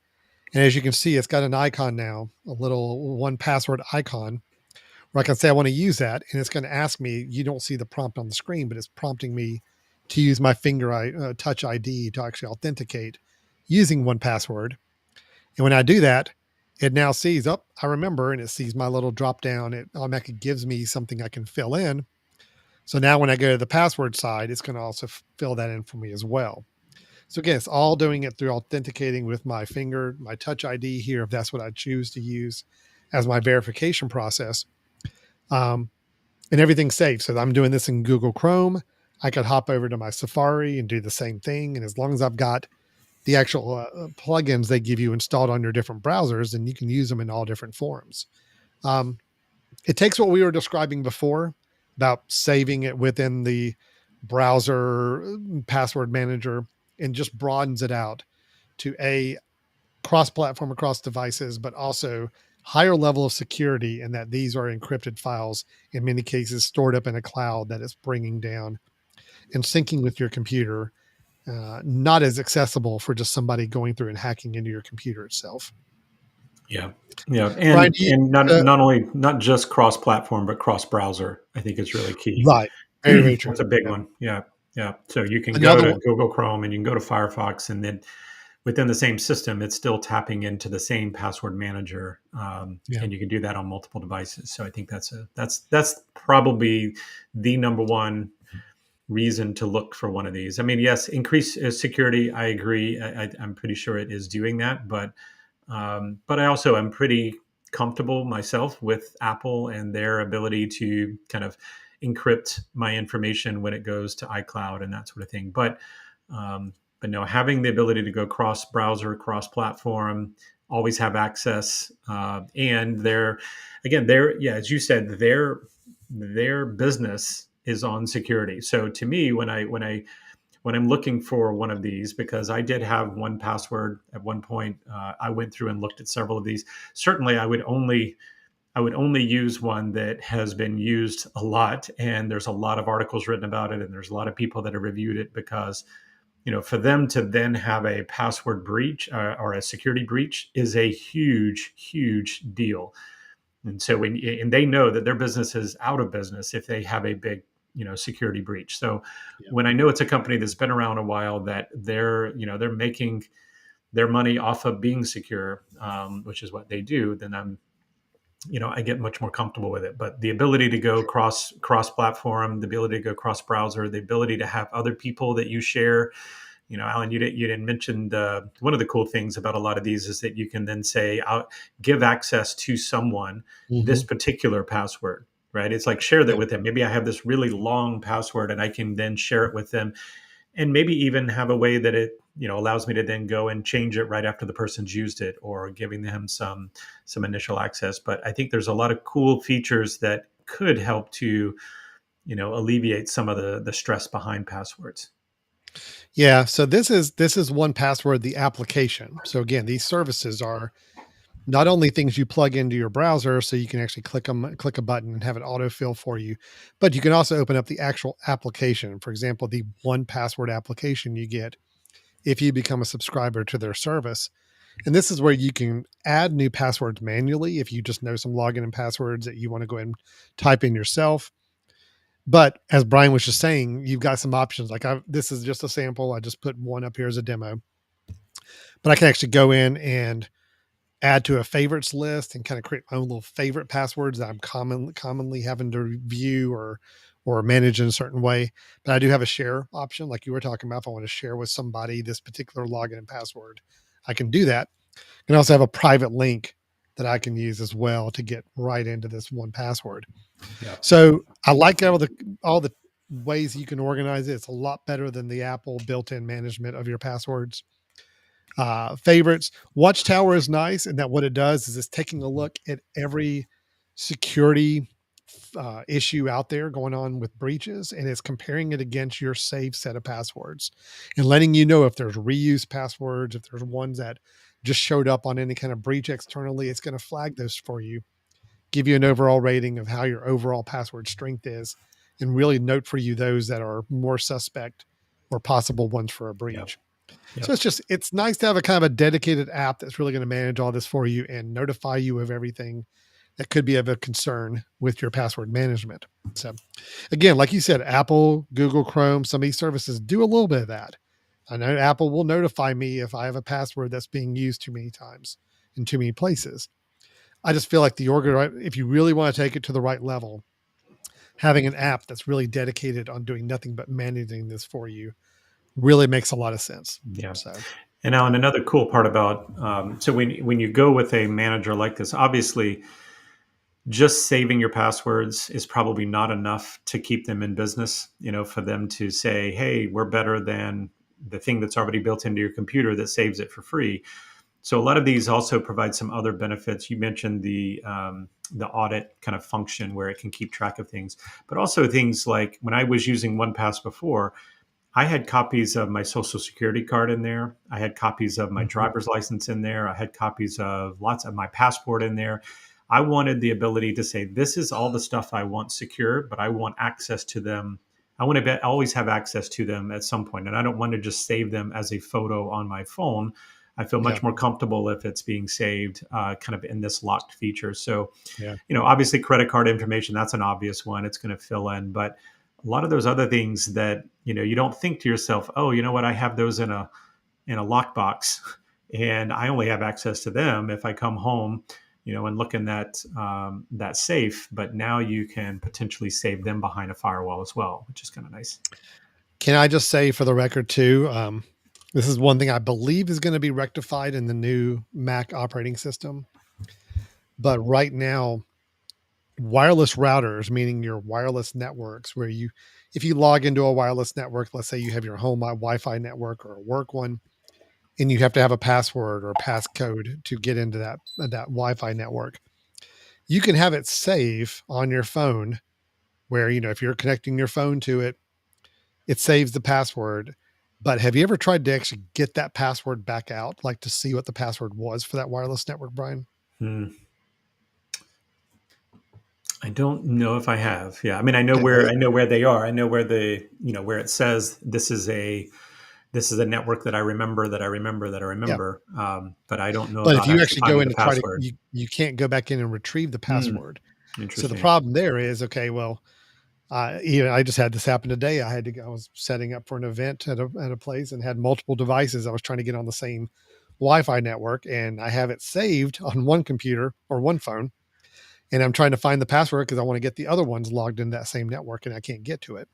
S1: And as you can see, it's got an icon now, a little 1Password icon where I can say I want to use that. And it's going to ask me, you don't see the prompt on the screen, but it's prompting me to use my touch ID to actually authenticate using 1Password. And when I do that, it now sees, oh, I remember, and it sees my little drop down. It automatically gives me something I can fill in. So now when I go to the password side, it's going to also fill that in for me as well. So again, it's all doing it through authenticating with my finger, my touch ID here, if that's what I choose to use as my verification process. And everything's safe. So I'm doing this in Google Chrome. I could hop over to my Safari and do the same thing. And as long as I've got the actual plugins they give you installed on your different browsers, and you can use them in all different forms. It takes what we were describing before about saving it within the browser password manager and just broadens it out to a cross-platform across devices, but also higher level of security in that these are encrypted files, in many cases stored up in a cloud that is bringing down and syncing with your computer. Not as accessible for just somebody going through and hacking into your computer itself.
S2: Yeah, yeah,
S1: Brian,
S2: and not just cross platform, but cross browser. I think is really key.
S1: right? Very, very true.
S2: That's a big
S1: Yeah.
S2: one. Yeah, yeah. So you can go
S1: Another
S2: to
S1: one.
S2: Google Chrome and you can go to Firefox, and then within the same system, it's still tapping into the same password manager,
S1: Yeah.
S2: and you can do that on multiple devices. So I think that's probably the number one reason to look for one of these. I mean, yes, increase security. I agree. I'm pretty sure it is doing that, but I also am pretty comfortable myself with Apple and their ability to kind of encrypt my information when it goes to iCloud and that sort of thing. But no, having the ability to go cross browser, cross platform, always have access, and yeah, as you said, their business is on security. So to me, when I'm looking for one of these, because I did have 1Password at one point, I went through and looked at several of these. Certainly, I would only use one that has been used a lot, and there's a lot of articles written about it, and there's a lot of people that have reviewed it because for them to then have a password breach or a security breach is a huge, huge deal. And so and they know that their business is out of business if they have a big, security breach. So
S1: Yeah.
S2: when I know it's a company that's been around a while, that they're making their money off of being secure, which is what they do, then I get much more comfortable with it. But the ability to go cross platform, the ability to go cross browser, the ability to have other people that you share. Alan, you didn't mention one of the cool things about a lot of these is that you can then say, I'll give access to someone this
S1: Mm-hmm.
S2: particular password, right? It's like share that
S1: Yeah.
S2: with them. Maybe I have this really long password and I can then share it with them, and maybe even have a way that it allows me to then go and change it right after the person's used it, or giving them some initial access. But I think there's a lot of cool features that could help to alleviate some of the stress behind passwords.
S1: Yeah. So this is 1Password, the application. So again, these services are not only things you plug into your browser, so you can actually click a button and have it autofill for you, but you can also open up the actual application. For example, the 1Password application you get if you become a subscriber to their service. And this is where you can add new passwords manually if you just know some login and passwords that you want to go ahead and type in yourself. But as Brian was just saying, you've got some options. This is just a sample. I just put one up here as a demo, but I can actually go in and add to a favorites list and kind of create my own little favorite passwords that I'm commonly having to review or manage in a certain way. But I do have a share option, like you were talking about. If I want to share with somebody this particular login and password, I can do that. And I also have a private link that I can use as well to get right into this 1Password.
S2: Yeah.
S1: So I like all the ways you can organize it. It's a lot better than the Apple built-in management of your passwords. Favorites. Watchtower is nice, and that what it does is it's taking a look at every security issue out there going on with breaches, and it's comparing it against your safe set of passwords and letting you know if there's reused passwords, if there's ones that just showed up on any kind of breach externally. It's going to flag those for you, give you an overall rating of how your overall password strength is, and really note for you those that are more suspect or possible ones for a
S2: Yep.
S1: breach. So
S2: Yep.
S1: it's nice to have a kind of a dedicated app that's really going to manage all this for you and notify you of everything that could be of a concern with your password management. So again, like you said, Apple, Google Chrome, some of these services do a little bit of that. I know Apple will notify me if I have a password that's being used too many times in too many places. I just feel like if you really want to take it to the right level, having an app that's really dedicated on doing nothing but managing this for you really makes a lot of sense.
S2: Yeah.
S1: So
S2: And now,
S1: yeah,
S2: and another cool part about so when you go with a manager like this, obviously, just saving your passwords is probably not enough to keep them in business. You know, for them to say, "Hey, we're better than the thing that's already built into your computer that saves it for free." So a lot of these also provide some other benefits. You mentioned the audit kind of function where it can keep track of things, but also things like when I was using OnePass before, I had copies of my social security card in there. I had copies of my
S1: mhm,
S2: driver's license in there. I had copies of lots of my passport in there. I wanted the ability to say, this is all the stuff I want secure, but I want access to them. I want to always have access to them at some point, and I don't want to just save them as a photo on my phone. I feel
S1: yeah,
S2: much more comfortable if it's being saved kind of in this locked feature. So,
S1: yeah.
S2: obviously credit card information, that's an obvious one. It's going to fill in, but a lot of those other things that, you don't think to yourself, oh, you know what, I have those in a lockbox and I only have access to them if I come home, and look in that safe. But now you can potentially save them behind a firewall as well, which is kind of nice.
S1: Can I just say for the record too, this is one thing I believe is going to be rectified in the new Mac operating system. But right now, wireless routers, meaning your wireless networks, where if you log into a wireless network, let's say you have your home Wi-Fi network or a work one, and you have to have a password or a passcode to get into that Wi-Fi network, you can have it save on your phone, where if you're connecting your phone to it, it saves the password. But have you ever tried to actually get that password back out, like to see what the password was for that wireless network, Brian?
S2: Hmm. I don't know if I have. Yeah, I mean, I know
S1: Okay,
S2: where they are. I know where where it says this is a network that I remember, that I remember, that I
S1: yeah.
S2: remember. But I don't know
S1: But if
S2: about
S1: you
S2: actually
S1: actually go
S2: finding
S1: in
S2: the
S1: to try to,
S2: password.
S1: you can't go back in and retrieve the
S2: Hmm,
S1: password. So the
S2: interesting.
S1: problem there is, okay, well, I just had this happen today. I was setting up for an event at a place and had multiple devices. I was trying to get on the same Wi-Fi network, and I have it saved on one computer or one phone, and I'm trying to find the password because I want to get the other ones logged in that same network, and I can't get to it.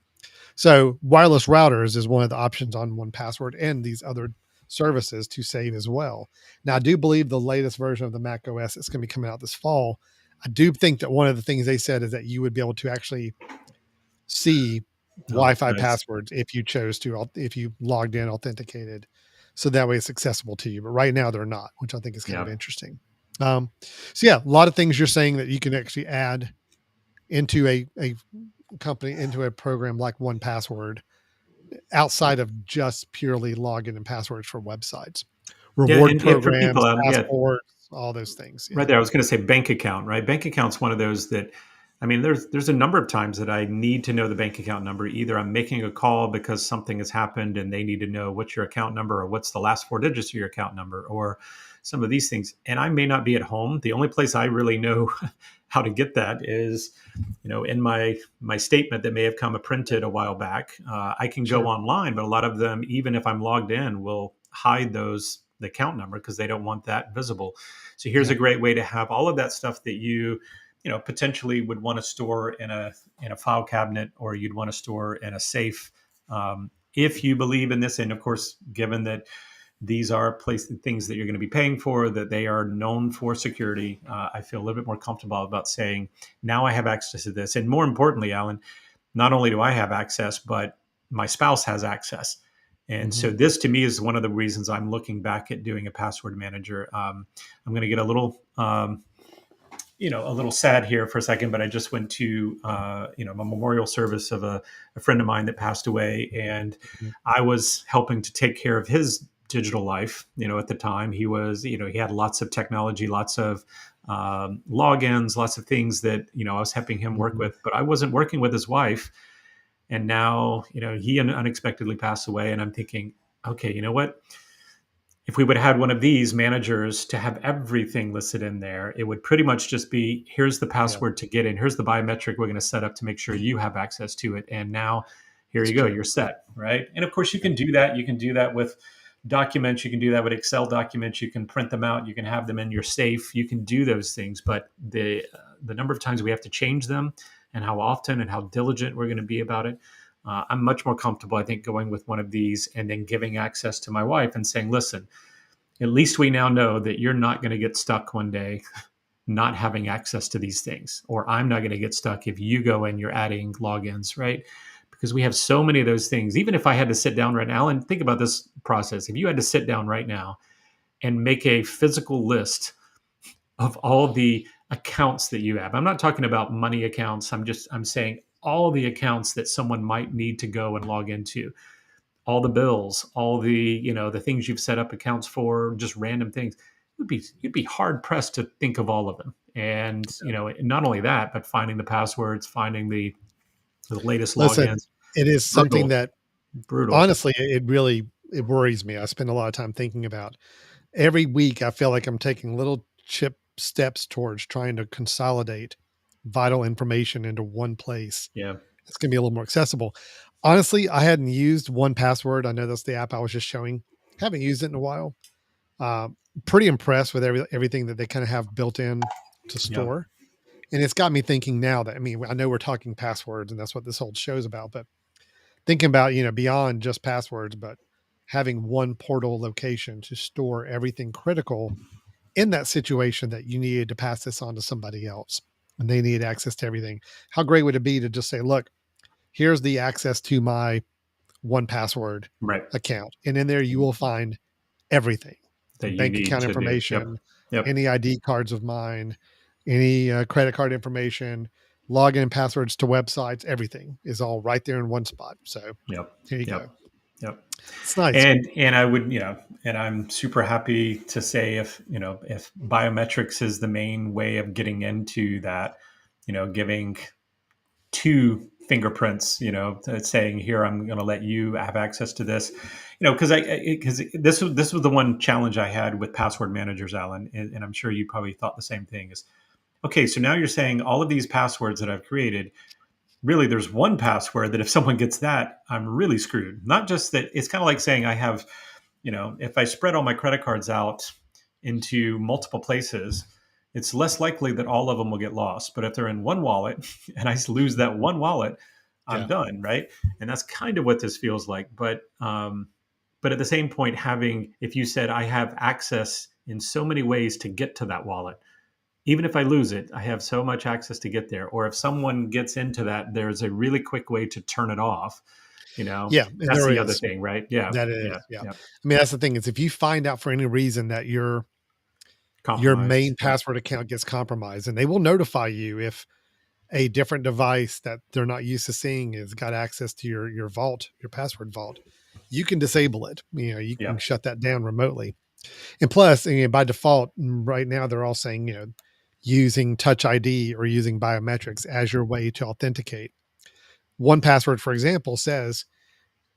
S1: So wireless routers is one of the options on one password and these other services to save as well. Now, I do believe the latest version of the Mac OS that's going to be coming out this fall. I do think that one of the things they said is that you would be able to actually see
S2: Oh,
S1: Wi-Fi
S2: nice.
S1: passwords if you chose to, if you logged in authenticated. So that way it's accessible to you. But right now they're not, which I think is kind of
S2: Yeah.
S1: interesting. So yeah, a lot of things you're saying that you can actually add into a company, into a program like One Password, outside of just purely login and passwords for websites,
S2: Yeah,
S1: reward
S2: and for
S1: programs,
S2: people out, yeah,
S1: passports, all those things.
S2: right
S1: Yeah.
S2: there. I was going to say bank account, right? Bank account's one of those that, I mean, there's a number of times that I need to know the bank account number. Either I'm making a call because something has happened and they need to know what's your account number or what's the last four digits of your account number, or some of these things. And I may not be at home. The only place I really know how to get that is, in my statement that may have come printed a while back. I can go
S1: Sure.
S2: online, but a lot of them, even if I'm logged in, will hide the account number because they don't want that visible. So here's
S1: Yeah.
S2: a great way to have all of that stuff that potentially would want to store in a file cabinet, or you'd want to store in a safe. If you believe in this, and of course, given that these are things that you're going to be paying for, that they are known for security, I feel a little bit more comfortable about saying, now I have access to this. And more importantly, Alan, not only do I have access, but my spouse has access. And so
S1: Mhm.
S2: this to me is one of the reasons I'm looking back at doing a password manager. I'm going to get a little, a little sad here for a second, but I just went to, a memorial service of a friend of mine that passed away, and
S1: Mhm.
S2: I was helping to take care of his digital life. At the time he was, he had lots of technology, lots of logins, lots of things that, I was helping him work
S1: Mhm.
S2: with, but I wasn't working with his wife. And now, he unexpectedly passed away. And I'm thinking, okay, you know what? If we would have had one of these managers to have everything listed in there, it would pretty much just be, here's the
S1: Yeah,
S2: password to get in, here's the biometric we're going to set up to make sure you have access to it. And now here
S1: it's
S2: you go,
S1: true.
S2: you're set, right? And of course, you
S1: Yeah.
S2: can do that. You can do that with documents, you can do that with Excel documents, you can print them out, you can have them in your safe, you can do those things. But the number of times we have to change them and how often and how diligent we're going to be about it, I'm much more comfortable, I think, going with one of these and then giving access to my wife and saying, listen, at least we now know that you're not going to get stuck one day not having access to these things, or I'm not going to get stuck if you go and you're adding logins, right? Because we have so many of those things. Even if I had to sit down right now and think about this process, if you had to sit down right now and make a physical list of all the accounts that you have, I'm not talking about money accounts. I'm saying all the accounts that someone might need to go and log into, all the bills, all the, the things you've set up accounts for, just random things. You'd be hard pressed to think of all of them. And not only that, but finding the passwords, finding the latest
S1: Listen,
S2: logins.
S1: it is something
S2: Brutal,
S1: that
S2: brutal.
S1: honestly, it worries me. I spend a lot of time thinking about. Every week, I feel like I'm taking little chip steps towards trying to consolidate vital information into one place.
S2: Yeah,
S1: It's gonna be a little more accessible. Honestly, I hadn't used 1Password. I know that's the app I was just showing. Haven't used it in a while. Pretty impressed with everything that they kind of have built in to
S2: yeah,
S1: store. And it's got me thinking now that, I mean, I know we're talking passwords and that's what this whole show's about, but thinking about, beyond just passwords, but having one portal location to store everything critical in that situation that you needed to pass this on to somebody else and they need access to everything. How great would it be to just say, look, here's the access to my 1Password
S2: right.
S1: account. And in there you will find everything,
S2: That you
S1: bank
S2: need
S1: account
S2: to do. Yep,
S1: information,
S2: yep,
S1: any ID cards of mine, any credit card information, login passwords to websites, everything is all right there in one spot. So
S2: yep,
S1: here you go.
S2: yep, yep.
S1: It's nice.
S2: And I would, and I'm super happy to say, if biometrics is the main way of getting into that, giving two fingerprints, saying, here, I'm going to let you have access to this, because this was the one challenge I had with password managers, Alan, and I'm sure you probably thought the same thing. Is, okay, so now you're saying all of these passwords that I've created, really there's one password that if someone gets that, I'm really screwed. Not just that, it's kind of like saying I have, if I spread all my credit cards out into multiple places, it's less likely that all of them will get lost. But if they're in one wallet and I lose that one wallet, I'm
S1: Yeah.
S2: done, right? And that's kind of what this feels like. But at the same point, having, if you said I have access in so many ways to get to that wallet, even if I lose it, I have so much access to get there. Or if someone gets into that, there's a really quick way to turn it off.
S1: Yeah. And
S2: That's
S1: there
S2: the other
S1: is.
S2: thing, right? Yeah,
S1: That is.
S2: yeah,
S1: Yeah.
S2: yeah.
S1: I mean, that's the thing is if you find out for any reason that your
S2: Compromised.
S1: main
S2: Yeah,
S1: password account gets compromised and they will notify you if a different device that they're not used to seeing has got access to your vault, your password vault, you can disable it. You
S2: yeah,
S1: can shut that down remotely. And plus, by default, right now they're all saying, using Touch ID or using biometrics as your way to authenticate. 1Password, for example, says,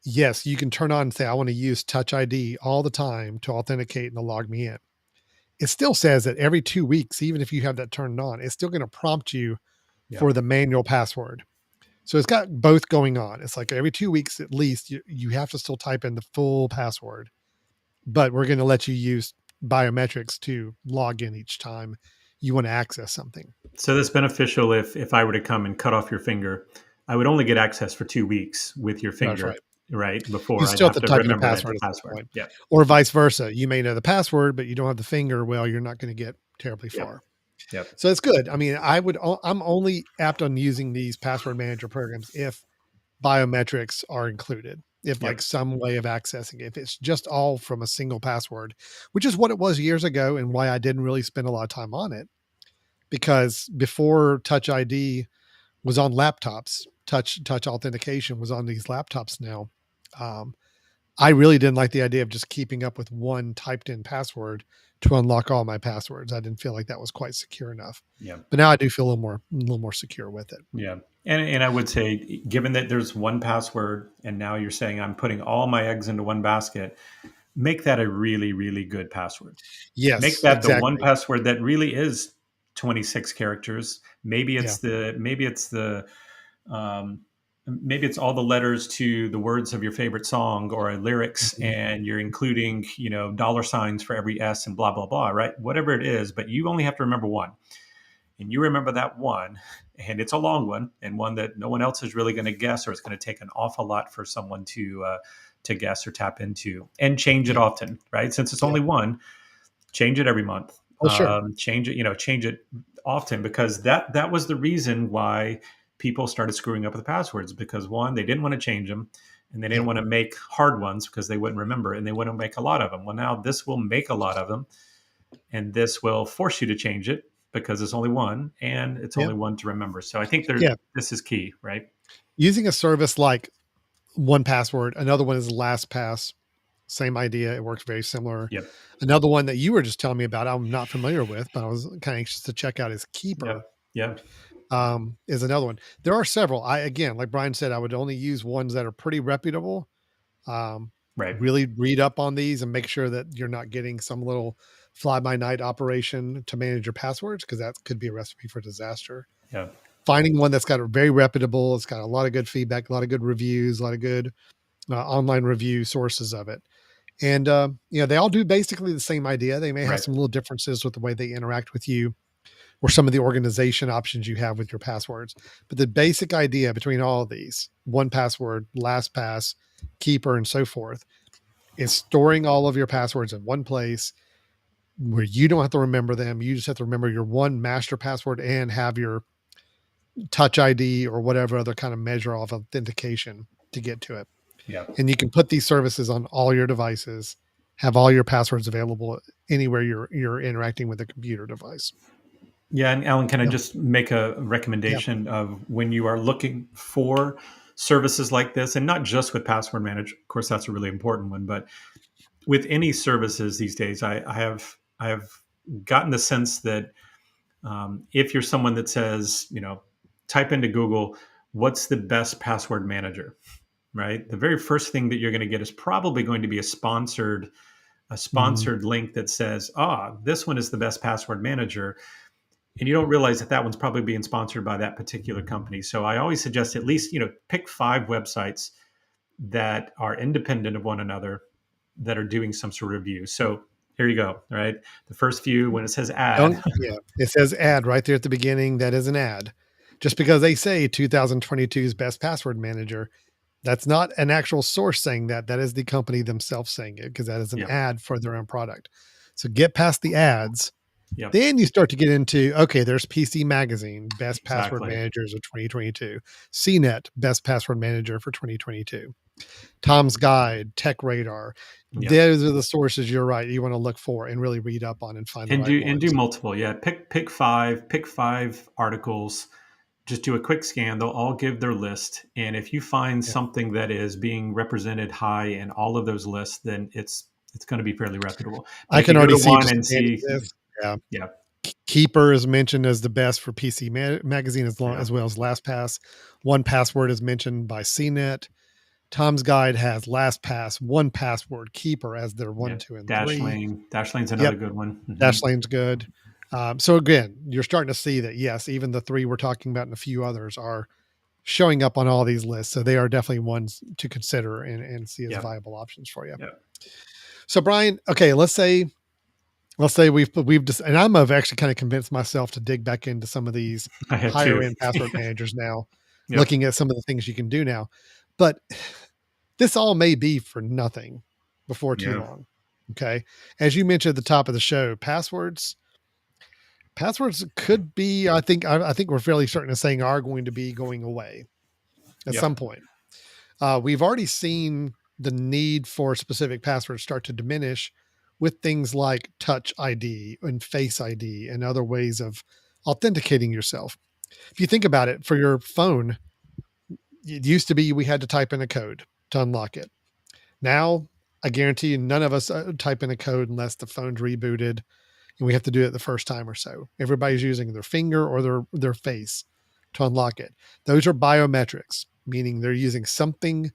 S1: yes, you can turn on and say, I want to use Touch ID all the time to authenticate and to log me in. It still says that every 2 weeks, even if you have that turned on, it's still going to prompt you
S2: yeah.
S1: for the manual password. So it's got both going on. It's like every 2 weeks at least, you have to still type in the full password, but we're going to let you use biometrics to log in each time you want to access something.
S2: So that's beneficial if I were to come and cut off your finger. I would only get access for 2 weeks with your
S1: That's
S2: finger,
S1: right.
S2: right?
S1: You
S2: Before I'd
S1: still have
S2: have
S1: to
S2: to
S1: type in the
S2: remember that
S1: password
S2: the
S1: at some
S2: password.
S1: point,
S2: Yeah,
S1: or vice versa. You may know the password, but you don't have the finger. Well, you're not going to get terribly
S2: yep,
S1: far.
S2: Yep.
S1: So it's good. I mean, I'm only apt on using these password manager programs if biometrics are included, if like
S2: Yep.
S1: some way of accessing it. If it's just all from a single password, which is what it was years ago and why I didn't really spend a lot of time on it, because before Touch ID was on laptops, touch authentication was on these laptops now. Um, I really didn't like the idea of just keeping up with one typed in password to unlock all my passwords. I didn't feel like that was quite secure enough.
S2: Yep.
S1: But now I do feel a little more secure with it.
S2: Yeah. And I would say, given that there's one password, and now you're saying I'm putting all my eggs into one basket, make that a really, really good password. Make
S1: Yes,
S2: that the one
S1: exactly.
S2: password that really is 26 characters.
S1: Yeah.
S2: Um, maybe it's all the letters to the words of your favorite song or lyrics,
S1: Mhm.
S2: and you're including, dollar signs for every S and blah blah blah, right? Whatever it is, but you only have to remember one, and you remember that one, and it's a long one and one that no one else is really going to guess, or it's going to take an awful lot for someone to guess or tap into, and change it
S1: Yeah.
S2: often, right? Since it's
S1: Yeah.
S2: only one, change it every month.
S1: Oh, sure.
S2: Change it often, because that was the reason why people started screwing up with the passwords, because one, they didn't want to change them, and they didn't
S1: Yeah.
S2: want to make hard ones because they wouldn't remember, and they wouldn't make a lot of them. Well, now this will make a lot of them, and this will force you to change it because it's only one, and it's
S1: Yeah.
S2: only one to remember. So I think
S1: Yeah.
S2: this is key, right?
S1: Using a service like one password, another one is LastPass. Same idea. It works very similar.
S2: Yep.
S1: Another one that you were just telling me about, I'm not familiar with, but I was kind of anxious to check out is
S2: Yep.
S1: Keeper.
S2: Yep.
S1: Is another one. There are several. Again, like Brian said, I would only use ones that are pretty reputable. Um,
S2: Right.
S1: really read up on these and make sure that you're not getting some little fly by night operation to manage your passwords, because that could be a recipe for disaster.
S2: Yeah.
S1: Finding one that's got a very reputable, it's got a lot of good feedback, a lot of good reviews, a lot of good online review sources of it. And, they all do basically the same idea. They may have
S2: Right.
S1: some little differences with the way they interact with you or some of the organization options you have with your passwords. But the basic idea between all of these, one password, LastPass, Keeper, and so forth, is storing all of your passwords in one place where you don't have to remember them. You just have to remember your one master password and have your touch ID or whatever other kind of measure of authentication to get to it.
S2: Yeah.
S1: And you can put these services on all your devices, have all your passwords available anywhere you're interacting with a computer device.
S2: Yeah, and Alan, can I
S1: Yeah.
S2: just make a
S1: Yeah.
S2: recommendation of when you are looking for services like this, and not just with Password Manager? Of course, that's a really important one, but with any services these days, I have gotten the sense that if you're someone that says, type into Google, what's the best password manager, right? The very first thing that you're going to get is probably going to be a
S1: Mhm.
S2: sponsored link that says, this one is the best password manager, and you don't realize that that one's probably being sponsored by that particular company. So I always suggest at least, pick 5 websites that are independent of one another that are doing some sort of review. So here you go. Right, the first few, when it says ad.
S1: Don't Yeah, it says ad right there at the beginning. That is an ad. Just because they say 2022's best password manager, that's not an actual source saying that. That is the company themselves saying it, because that is an
S2: Yep.
S1: ad for their own product. So get past the ads.
S2: Yep.
S1: Then you start to get into, okay, there's PC Magazine, best password
S2: Exactly.
S1: managers of 2022. CNET, best password manager for 2022. Tom's Guide, Tech Radar.
S2: Yep.
S1: Those are the sources, you're right, you want to look for and really read up on and find the
S2: And
S1: right
S2: do
S1: ones.
S2: multiple. Yeah, pick 5 articles. Just do a quick scan. They'll all give their list, and if you find
S1: Yeah.
S2: something that is being represented high in all of those lists, then it's going to be fairly reputable. But
S1: I
S2: if you
S1: can
S2: go
S1: already
S2: to
S1: see
S2: one
S1: just
S2: and
S1: reading
S2: see,
S1: this. Yeah.
S2: yeah,
S1: Keeper is mentioned as the best for PC Magazine,
S2: yeah,
S1: as well as LastPass. One Password is mentioned by CNET. Tom's Guide has LastPass, One Password, Keeper as their
S2: yeah,
S1: 1, 2, and 3.
S2: Dashlane's another
S1: Yep.
S2: good one.
S1: Dashlane's good. So again, you're starting to see that, yes, even the 3 we're talking about and a few others are showing up on all these lists. So they are definitely ones to consider and see as
S2: Yeah,
S1: viable options for you.
S2: yeah.
S1: So Brian, okay, let's say we've just, and I've actually kind of convinced myself to dig back into some of these
S2: I have
S1: higher
S2: two.
S1: end password managers now,
S2: Yep.
S1: looking at some of the things you can do now. But this all may be for nothing before too
S2: Yeah.
S1: long. Okay. As you mentioned at the top of the show, passwords, Passwords could be, I think we're fairly certain of saying are going to be going away at some
S2: Yep.
S1: point. We've already seen the need for specific passwords start to diminish with things like Touch ID and Face ID and other ways of authenticating yourself. If you think about it, for your phone, it used to be we had to type in a code to unlock it. Now, I guarantee you, none of us type in a code unless the phone's rebooted and we have to do it the first time or so. Everybody's using their finger or their face to unlock it. Those are biometrics, meaning they're using something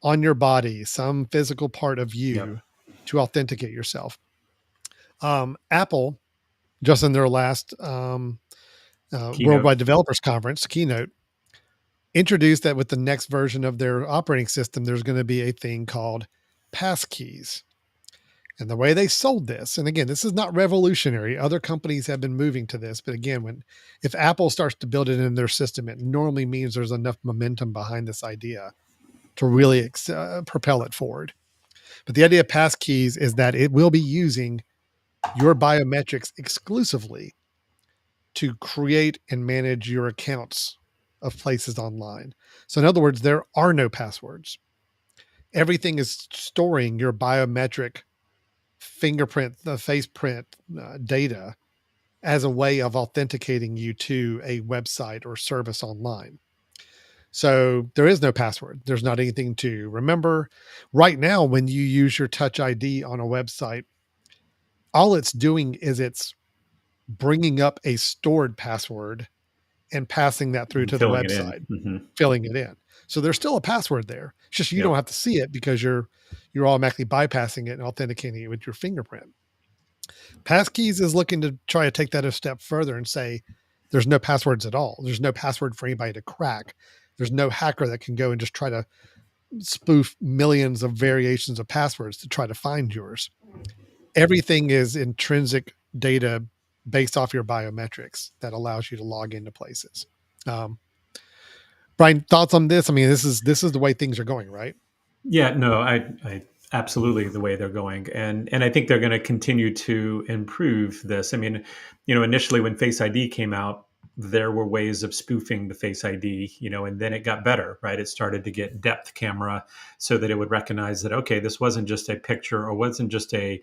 S1: on your body, some physical part of
S2: Yep.
S1: you to authenticate yourself. Apple, just in their last
S2: Keynote.
S1: Worldwide Developers Conference keynote, introduced that with the next version of their operating system, there's going to be a thing called passkeys. And the way they sold this, and again, this is not revolutionary. Other companies have been moving to this, but again, if Apple starts to build it in their system, it normally means there's enough momentum behind this idea to really propel it forward. But the idea of passkeys is that it will be using your biometrics exclusively to create and manage your accounts of places online. So in other words, there are no passwords. Everything is storing your biometric fingerprint, the face print data as a way of authenticating you to a website or service online. So there is no password. There's not anything to remember. Right now, when you use your Touch ID on a website, all it's doing is it's bringing up a stored password and passing that through
S2: And
S1: to the
S2: filling it in.
S1: website,
S2: Hmm.
S1: filling it in. So there's still a password there. It's just you don't
S2: Yep.
S1: have to see it because you're automatically bypassing it and authenticating it with your fingerprint. Passkeys is looking to try to take that a step further and say there's no passwords at all. There's no password for anybody to crack. There's no hacker that can go and just try to spoof millions of variations of passwords to try to find yours. Everything is intrinsic data based off your biometrics that allows you to log into places. Um, Brian, thoughts on this? I mean, this is the way things are going, right?
S2: Yeah, no, I absolutely the way they're going, and I think they're going to continue to improve this. I mean, initially when Face ID came out, there were ways of spoofing the Face ID, and then it got better, right? It started to get depth camera so that it would recognize that okay, this wasn't just a picture or wasn't just a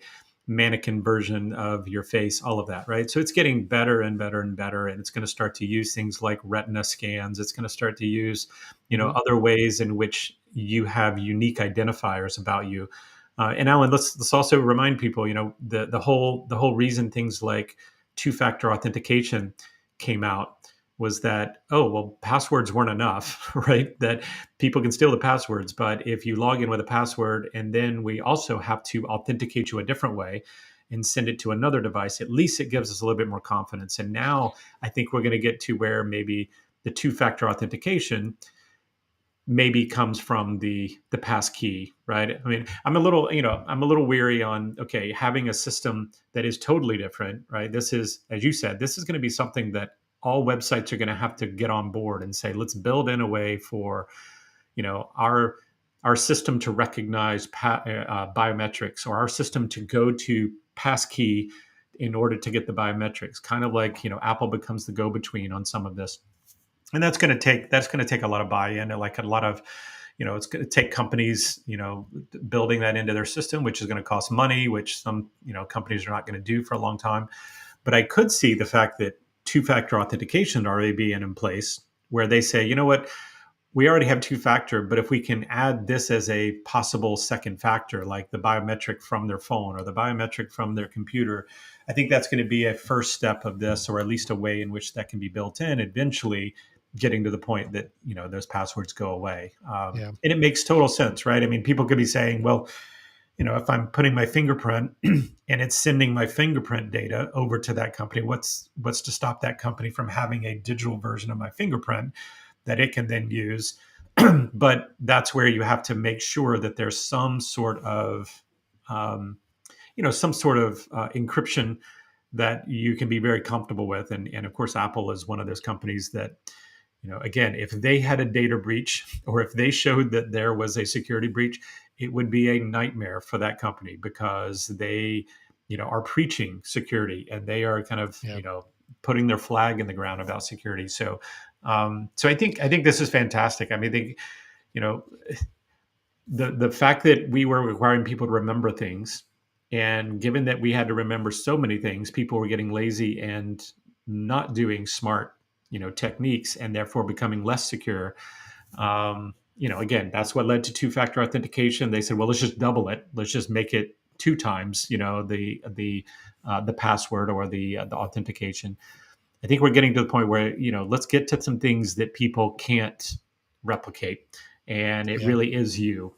S2: mannequin version of your face, all of that, right? So it's getting better and better and better, and it's going to start to use things like retina scans. It's going to start to use
S1: Mm-hmm.
S2: other ways in which you have unique identifiers about you. And Alan, let's also remind people, the whole reason things like two-factor authentication came out was that, oh well, passwords weren't enough, right? That people can steal the passwords, but if you log in with a password and then we also have to authenticate you a different way and send it to another device, at least it gives us a little bit more confidence. And now I think we're going to get to where maybe the two-factor authentication maybe comes from the pass key, right? I mean, I'm a little weary on okay, having a system that is totally different, right? This is, as you said, this is going to be something that all websites are going to have to get on board and say, let's build in a way for our system to recognize biometrics, or our system to go to passkey in order to get the biometrics, kind of like Apple becomes the go-between on some of this. And that's going to take a lot of buy-in, and like a lot of it's going to take companies building that into their system, which is going to cost money, which some companies are not going to do for a long time. But I could see the fact that two-factor authentication already being in place, where they say, you know what, we already have two-factor, but if we can add this as a possible second factor, like the biometric from their phone or the biometric from their computer, I think that's going to be a first step of this, or at least a way in which that can be built in eventually, getting to the point that those passwords go away.
S1: Yeah.
S2: And it makes total sense, right? I mean, people could be saying, well, if I'm putting my fingerprint and it's sending my fingerprint data over to that company, what's to stop that company from having a digital version of my fingerprint that it can then use? But that's where you have to make sure that there's some sort of encryption that you can be very comfortable with. And of course, Apple is one of those companies that, again, if they had a data breach or if they showed that there was a security breach, it would be a nightmare for that company, because they, are preaching security, and they are kind of,
S1: Yeah.
S2: putting their flag in the ground about security. So I think this is fantastic. I mean, you know, the fact that we were requiring people to remember things, and given that we had to remember so many things, people were getting lazy and not doing smart, techniques, and therefore becoming less secure. Again, that's what led to two-factor authentication. They said, well, let's just double it. Let's just make it two times, the password or the authentication. I think we're getting to the point where, let's get to some things that people can't replicate, and it
S1: Yeah.
S2: really is you.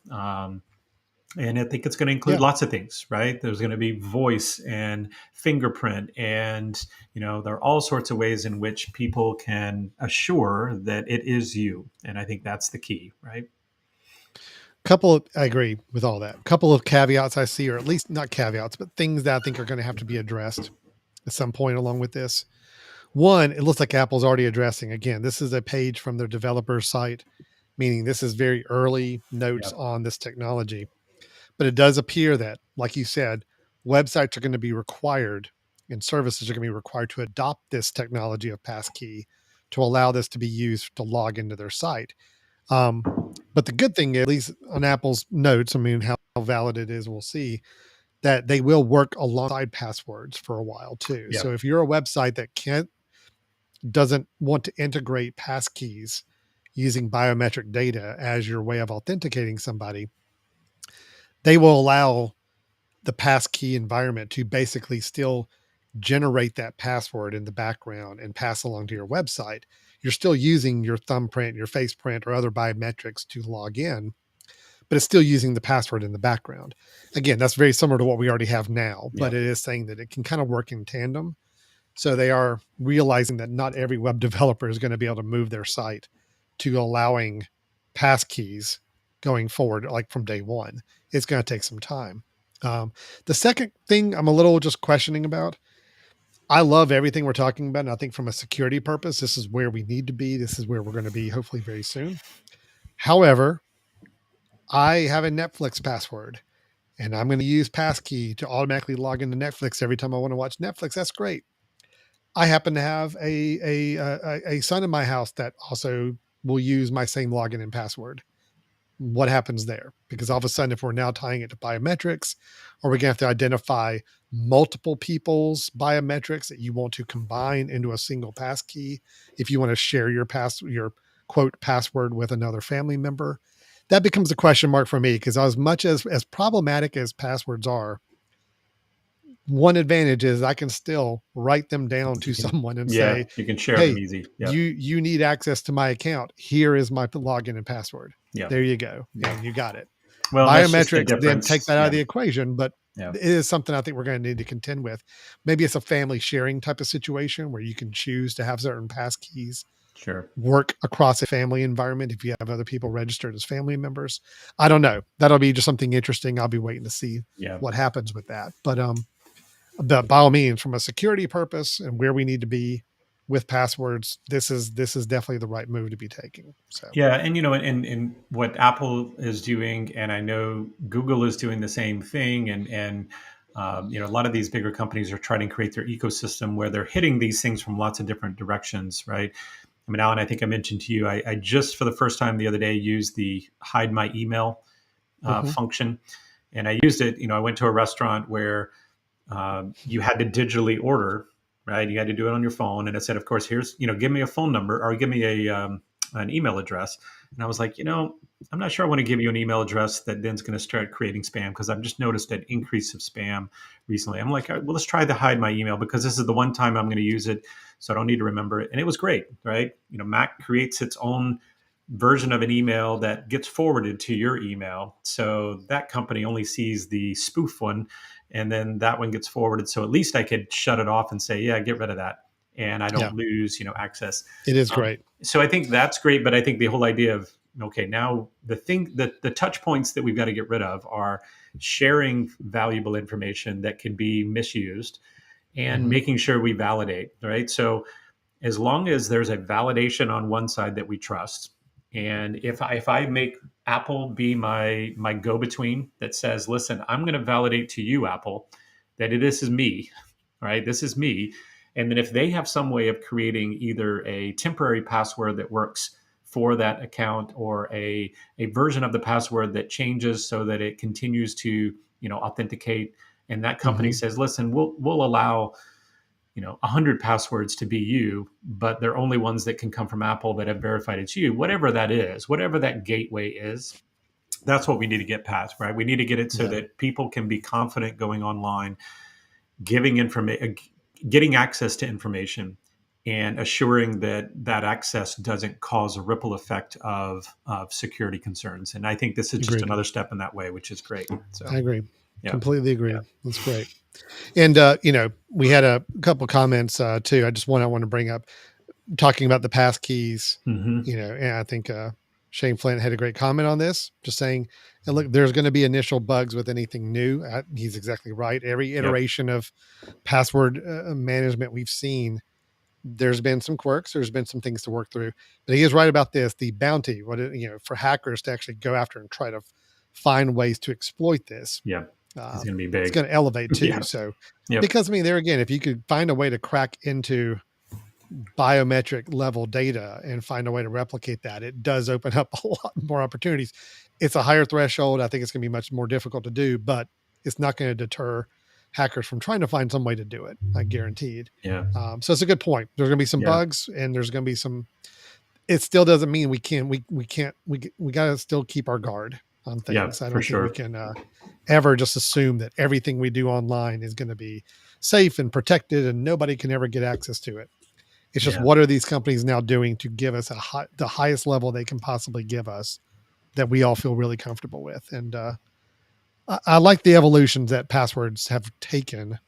S2: And I think it's going to include
S1: Yeah.
S2: lots of things, right? There's going to be voice and fingerprint, and there are all sorts of ways in which people can assure that it is you. And I think that's the key, right?
S1: I agree with all that. Couple of caveats I see, or at least not caveats, but things that I think are going to have to be addressed at some point along with this. One, it looks like Apple's already addressing. Again, this is a page from their developer site, meaning this is very early notes
S2: Yeah,
S1: on this technology. But it does appear that, like you said, websites are going to be required and services are going to be required to adopt this technology of passkey to allow this to be used to log into their site. Um, but the good thing, at least on Apple's notes, I mean, how valid it is, we'll see that they will work alongside passwords for a while too.
S2: yeah,
S1: So if you're a website that doesn't want to integrate passkeys using biometric data as your way of authenticating somebody, they will allow the passkey environment to basically still generate that password in the background and pass along to your website. You're still using your thumbprint, your face print, or other biometrics to log in, but it's still using the password in the background. Again, that's very similar to what we already have now,
S2: yeah,
S1: but it is saying that it can kind of work in tandem. So they are realizing that not every web developer is going to be able to move their site to allowing passkeys going forward, like from day one. It's going to take some time. The second thing I'm a little just questioning about, I love everything we're talking about. And I think from a security purpose, this is where we need to be. This is where we're going to be hopefully very soon. However, I have a Netflix password and I'm going to use passkey to automatically log into Netflix every time I want to watch Netflix. That's great. I happen to have a son in my house that also will use my same login and password. What happens there? Because all of a sudden, if we're now tying it to biometrics, or we're going to have to identify multiple people's biometrics that you want to combine into a single passkey, if you want to share your quote password with another family member, that becomes a question mark for me. Because as much as problematic as passwords are, one advantage is I can still write them down to
S2: you can,
S1: someone and
S2: yeah,
S1: say,
S2: you can share them
S1: hey,
S2: easy. Yeah,
S1: you need access to my account. Here is my login and password.
S2: yeah,
S1: There you go.
S2: yeah.
S1: And you got it.
S2: Well, and that's just the
S1: Biometrics then take
S2: difference.
S1: that out of
S2: Yeah,
S1: the equation, but
S2: yeah,
S1: it is something I think we're going to need to contend with. Maybe it's a family sharing type of situation where you can choose to have certain passkeys
S2: sure.
S1: work across a family environment if you have other people registered as family members. I don't know. That'll be just something interesting. I'll be waiting to see
S2: Yeah.
S1: what happens with that. But by all means, from a security purpose and where we need to be with passwords, this is definitely the right move to be taking. So
S2: Yeah, and and what Apple is doing, and I know Google is doing the same thing, and a lot of these bigger companies are trying to create their ecosystem where they're hitting these things from lots of different directions, right? I mean, Alan, I think I mentioned to you, I just for the first time the other day used the hide my email
S1: mhm.
S2: function, and I used it. I went to a restaurant where you had to digitally order, right? You had to do it on your phone, and it said, of course, here's give me a phone number or give me an email address. And I was like, I'm not sure I want to give you an email address that then's going to start creating spam, because I've just noticed an increase of spam recently. I'm like, well, let's try to hide my email because this is the one time I'm going to use it, so I don't need to remember it. And it was great, right? Mac creates its own version of an email that gets forwarded to your email. So that company only sees the spoof one, and then that one gets forwarded. So at least I could shut it off and say, yeah, get rid of that. And I
S1: Yeah,
S2: don't lose, access.
S1: it is great.
S2: So I think that's great. But I think the whole idea of, okay, now the touch points that we've got to get rid of are sharing valuable information that can be misused, and
S1: Mhm.
S2: making sure we validate, right? So as long as there's a validation on one side that we trust, and if I make Apple be my go between that says, listen, I'm going to validate to you, Apple, that this is me, right? This is me. And then if they have some way of creating either a temporary password that works for that account, or a version of the password that changes so that it continues to, authenticate, and that company
S1: Mm-hmm.
S2: says, listen, we'll allow 100 passwords to be you, but they're only ones that can come from Apple that have verified it's you, whatever that is, whatever that gateway is. That's what we need to get past, right? We need to get it so
S1: Yeah.
S2: that people can be confident going online, giving information, getting access to information, and assuring that that access doesn't cause a ripple effect of security concerns. And I think this is just
S1: Agreed.
S2: another step in that way, which is great.
S1: I
S2: So,
S1: agree.
S2: yeah,
S1: Completely
S2: yeah,
S1: agree. That's great. And, we had a couple comments, too. I want to bring up talking about the pass keys,
S2: hmm,
S1: and I think, Shane Flint had a great comment on this, just saying, and look, there's going to be initial bugs with anything new. He's exactly right. Every
S2: yep,
S1: iteration of password management we've seen, there's been some quirks, there's been some things to work through, but he is right about this. The bounty, for hackers to actually go after and try to find ways to exploit this,
S2: yeah, it's
S1: uh,
S2: going to be
S1: it's
S2: big.
S1: going to elevate too.
S2: Yeah,
S1: So,
S2: yep,
S1: because I mean, there again, if you could find a way to crack into biometric level data and find a way to replicate that, it does open up a lot more opportunities. It's a higher threshold. I think it's going to be much more difficult to do, but it's not going to deter hackers from trying to find some way to do it. I guaranteed.
S2: yeah,
S1: So it's a good point. There's going to be some
S2: yeah,
S1: bugs, and there's going to be some. It still doesn't mean we can't. We can't. We got to still keep our guard on
S2: yeah,
S1: things. I
S2: for
S1: don't think we
S2: sure.
S1: can ever just assume that everything we do online is going to be safe and protected, and nobody can ever get access to it. It's just,
S2: Yeah,
S1: what are these companies now doing to give us the highest level they can possibly give us that we all feel really comfortable with? And I like the evolutions that passwords have taken.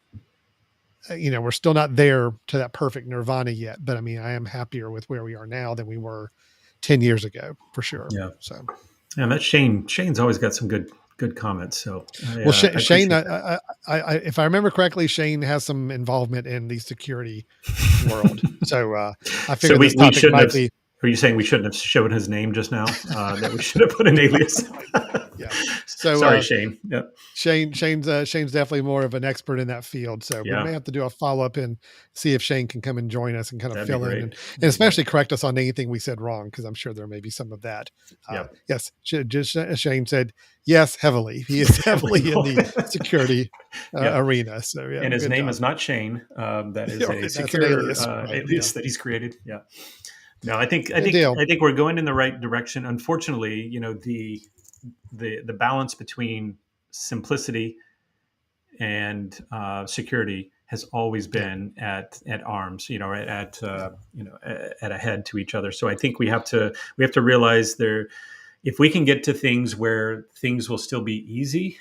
S1: We're still not there to that perfect nirvana yet, but I mean, I am happier with where we are now than we were 10 years ago, for sure.
S2: yeah.
S1: So,
S2: And that Shane's always got some good comments. So
S1: well,
S2: I
S1: Shane,
S2: appreciate that.
S1: if I remember correctly, Shane has some involvement in the security world. So I
S2: So
S1: figured this
S2: we
S1: topic
S2: shouldn't
S1: might
S2: have.
S1: be.
S2: Are you saying we shouldn't have shown his name just now? That we should have put an alias.
S1: Yeah. So
S2: Sorry, Shane. Yep.
S1: Shane's definitely more of an expert in that field. So we
S2: Yeah,
S1: may have to do a follow up and see if Shane can come and join us and kind of
S2: that'd be
S1: fill in
S2: great.
S1: and
S2: That'd be great.
S1: especially correct us on anything we said wrong, because I'm sure there may be some of that.
S2: Yep.
S1: Yes, just Shane said yes heavily. He is
S2: Heavily
S1: heavily in the
S2: involved.
S1: security
S2: Yep.
S1: arena. So yeah,
S2: And his
S1: good
S2: name
S1: job.
S2: is not Shane. That is
S1: Yeah,
S2: a
S1: right, that's an
S2: secure
S1: alias, right? Yeah,
S2: alias that he's created. Yeah. No,
S1: good deal.
S2: I think we're going in the right direction. Unfortunately, the balance between simplicity and security has always
S1: Yeah,
S2: been at arms, at a head to each other. So I think we have to realize there, if we can get to things where things will still be easy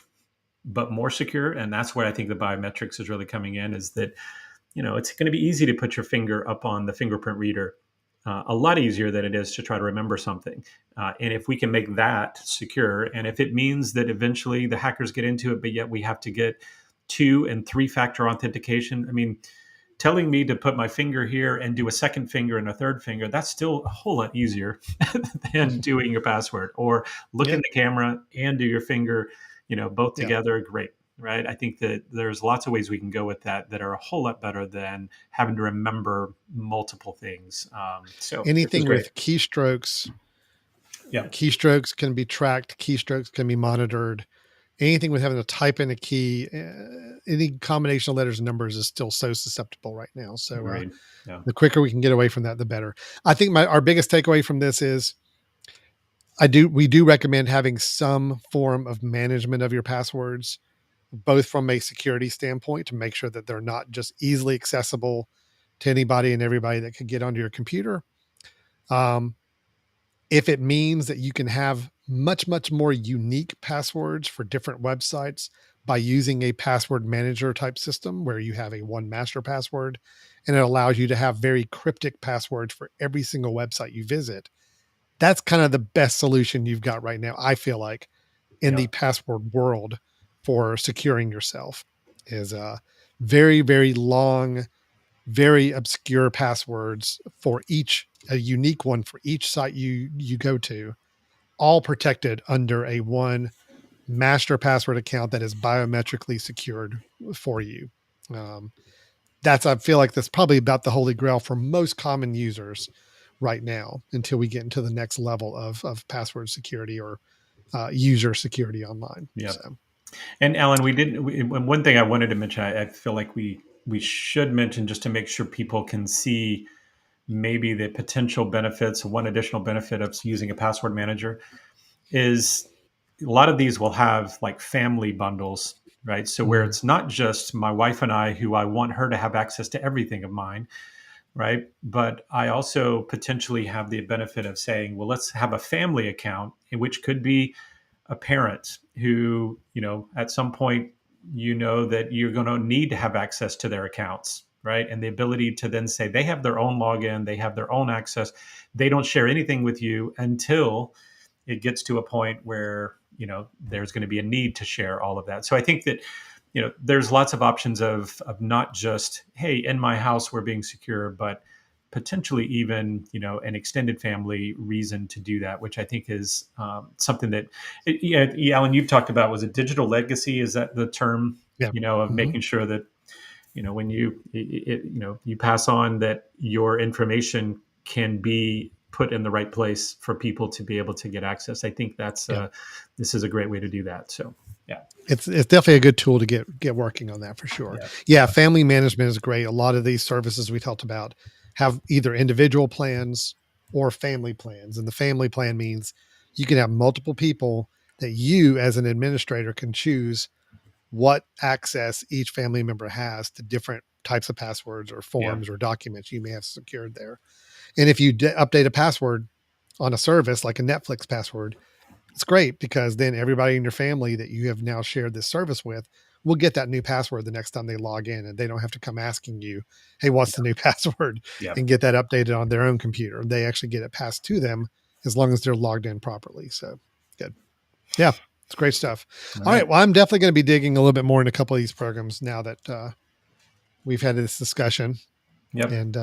S2: but more secure, and that's where I think the biometrics is really coming in, is that it's going to be easy to put your finger up on the fingerprint reader, a lot easier than it is to try to remember something. And if we can make that secure, and if it means that eventually the hackers get into it, but yet we have to get 2 and 3 factor authentication. I mean, telling me to put my finger here and do a second finger and a third finger, that's still a whole lot easier than doing your password, or look
S1: yeah,
S2: in the camera and do your finger, both
S1: yeah.
S2: together. Great. Right. I think that there's lots of ways we can go with that are a whole lot better than having to remember multiple things. So this is
S1: Anything
S2: great.
S1: with keystrokes,
S2: Yeah.
S1: keystrokes can be tracked. Keystrokes can be monitored. Anything with having to type in a key, any combination of letters and numbers is still so susceptible right now. So
S2: Agreed. Yeah.
S1: the quicker we can get away from that, the better. I think our biggest takeaway from this is we do recommend having some form of management of your passwords, both from a security standpoint to make sure that they're not just easily accessible to anybody and everybody that could get onto your computer. Um, if it means that you can have much, much more unique passwords for different websites by using a password manager type system where you have a one master password and it allows you to have very cryptic passwords for every single website you visit, that's kind of the best solution you've got right now, I feel like, in
S2: Yeah.
S1: the password world for securing yourself is very, very long, very obscure passwords for a unique one for each site you go to, all protected under a one master password account that is biometrically secured for you. Um, I feel like that's probably about the holy grail for most common users right now until we get into the next level of password security or user security online.
S2: Yeah.
S1: So,
S2: And Alan, one thing I wanted to mention, I feel like we should mention just to make sure people can see maybe the potential benefits. One additional benefit of using a password manager is a lot of these will have like family bundles, right? So where it's not just my wife and I, who I want her to have access to everything of mine, right? But I also potentially have the benefit of saying, well, let's have a family account, which could be a parent who, at some point, that you're going to need to have access to their accounts, right? And the ability to then say they have their own login, they have their own access. They don't share anything with you until it gets to a point where, there's going to be a need to share all of that. So I think that, there's lots of options of not just, hey, in my house, we're being secure, but potentially even an extended family reason to do that, which I think is something that Alan, you've talked about. Was it digital legacy? Is that the term?
S1: yeah.
S2: Of
S1: Mm-hmm.
S2: making sure that when you pass on, that your information can be put in the right place for people to be able to get access. I think that's
S1: Yeah.
S2: This is a great way to do that. So yeah.
S1: It's definitely a good tool to get working on that for sure. Yeah, family management is great. A lot of these services we talked about have either individual plans or family plans. And the family plan means you can have multiple people that you as an administrator can choose what access each family member has to different types of passwords or forms or documents you may have secured there. And if you update a password on a service like a Netflix password, it's great because then everybody in your family that you have now shared this service with will get that new password the next time they log in, and they don't have to come asking you, hey, what's the new password, and get that updated on their own computer. They actually get it passed to them as long as they're logged in properly. So good. Yeah, it's great stuff. All right. Well, I'm definitely going to be digging a little bit more into a couple of these programs now that we've had this discussion.
S2: Yep.
S1: And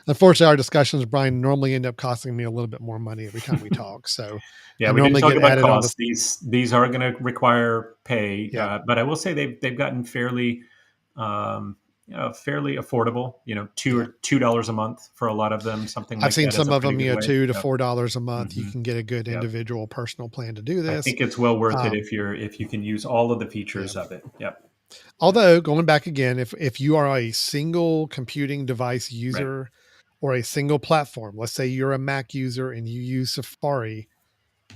S1: unfortunately, our discussions, Brian, normally end up costing me a little bit more money every time we talk. So
S2: yeah,
S1: I
S2: we didn't
S1: normally
S2: talk
S1: get
S2: about
S1: added on
S2: costs. These are going to require pay, but I will say they've gotten fairly fairly affordable. $2 a month for a lot of them. Something
S1: I've
S2: like
S1: seen
S2: that is
S1: some
S2: a
S1: of
S2: pretty
S1: them,
S2: good way.
S1: $2 to $4 a month. You can get a good
S2: Yep.
S1: individual personal plan to do
S2: I
S1: this.
S2: think it's well worth it if you can use all of the features of it. Yep.
S1: Although going back again, if you are a single computing device user or a single platform, let's say you're a Mac user and you use Safari,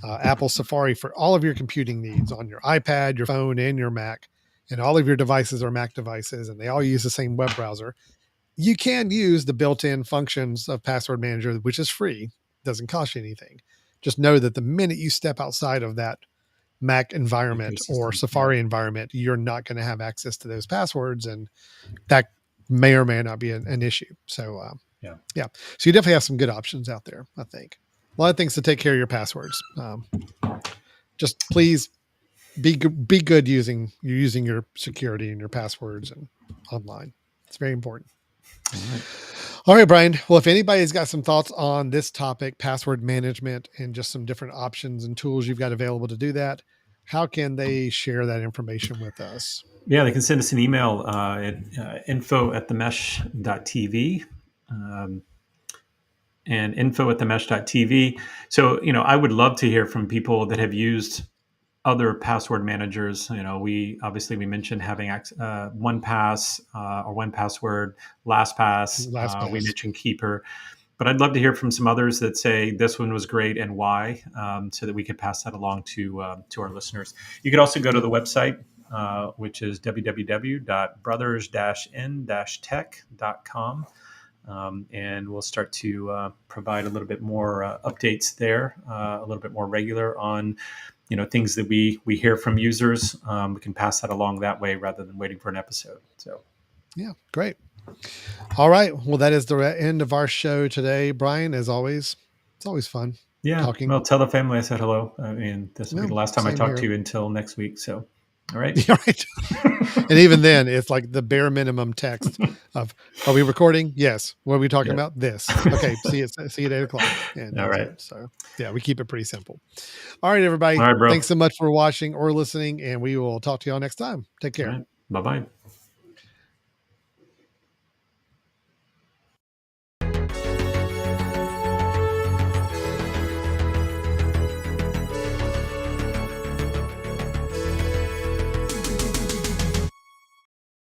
S1: Apple Safari for all of your computing needs on your iPad, your phone, and your Mac, and all of your devices are Mac devices and they all use the same web browser, you can use the built-in functions of Password Manager, which is free, doesn't cost you anything. Just know that the minute you step outside of that Mac environment or Safari environment, you're not going to have access to those passwords, and that may or may not be an issue. So, yeah. So you definitely have some good options out there. I think a lot of things to take care of your passwords. Just please be good using your security and your passwords and online. It's very important. All right, Brian. Well, if anybody's got some thoughts on this topic, password management, and just some different options and tools you've got available to do that, how can they share that information with us?
S2: Yeah, they can send us an email at info@themesh.tv. And info@themesh.tv. So, I would love to hear from people that have used other password managers. We mentioned having OnePass or One Password, LastPass. We mentioned Keeper, but I'd love to hear from some others that say this one was great and why, so that we could pass that along to our listeners. You could also go to the website, which is www.brothers-n-tech.com. And we'll start to provide a little bit more updates there, a little bit more regular on things that we hear from users. We can pass that along that way rather than waiting for an episode. So
S1: yeah, great. All right. Well, that is the end of our show today, Brian. As always, it's always fun talking.
S2: Well, tell the family I said hello. This will be the last time I talk to you until next week. So all right.
S1: Yeah, right. And even then, it's like the bare minimum text of, are we recording? Yes. What are we talking about? This. Okay. See you at 8:00. And
S2: all right.
S1: It. So yeah, we keep it pretty simple. All right, everybody.
S2: All right, bro.
S1: Thanks so much for watching or listening, and we will talk to y'all next time. Take care.
S2: Bye-bye.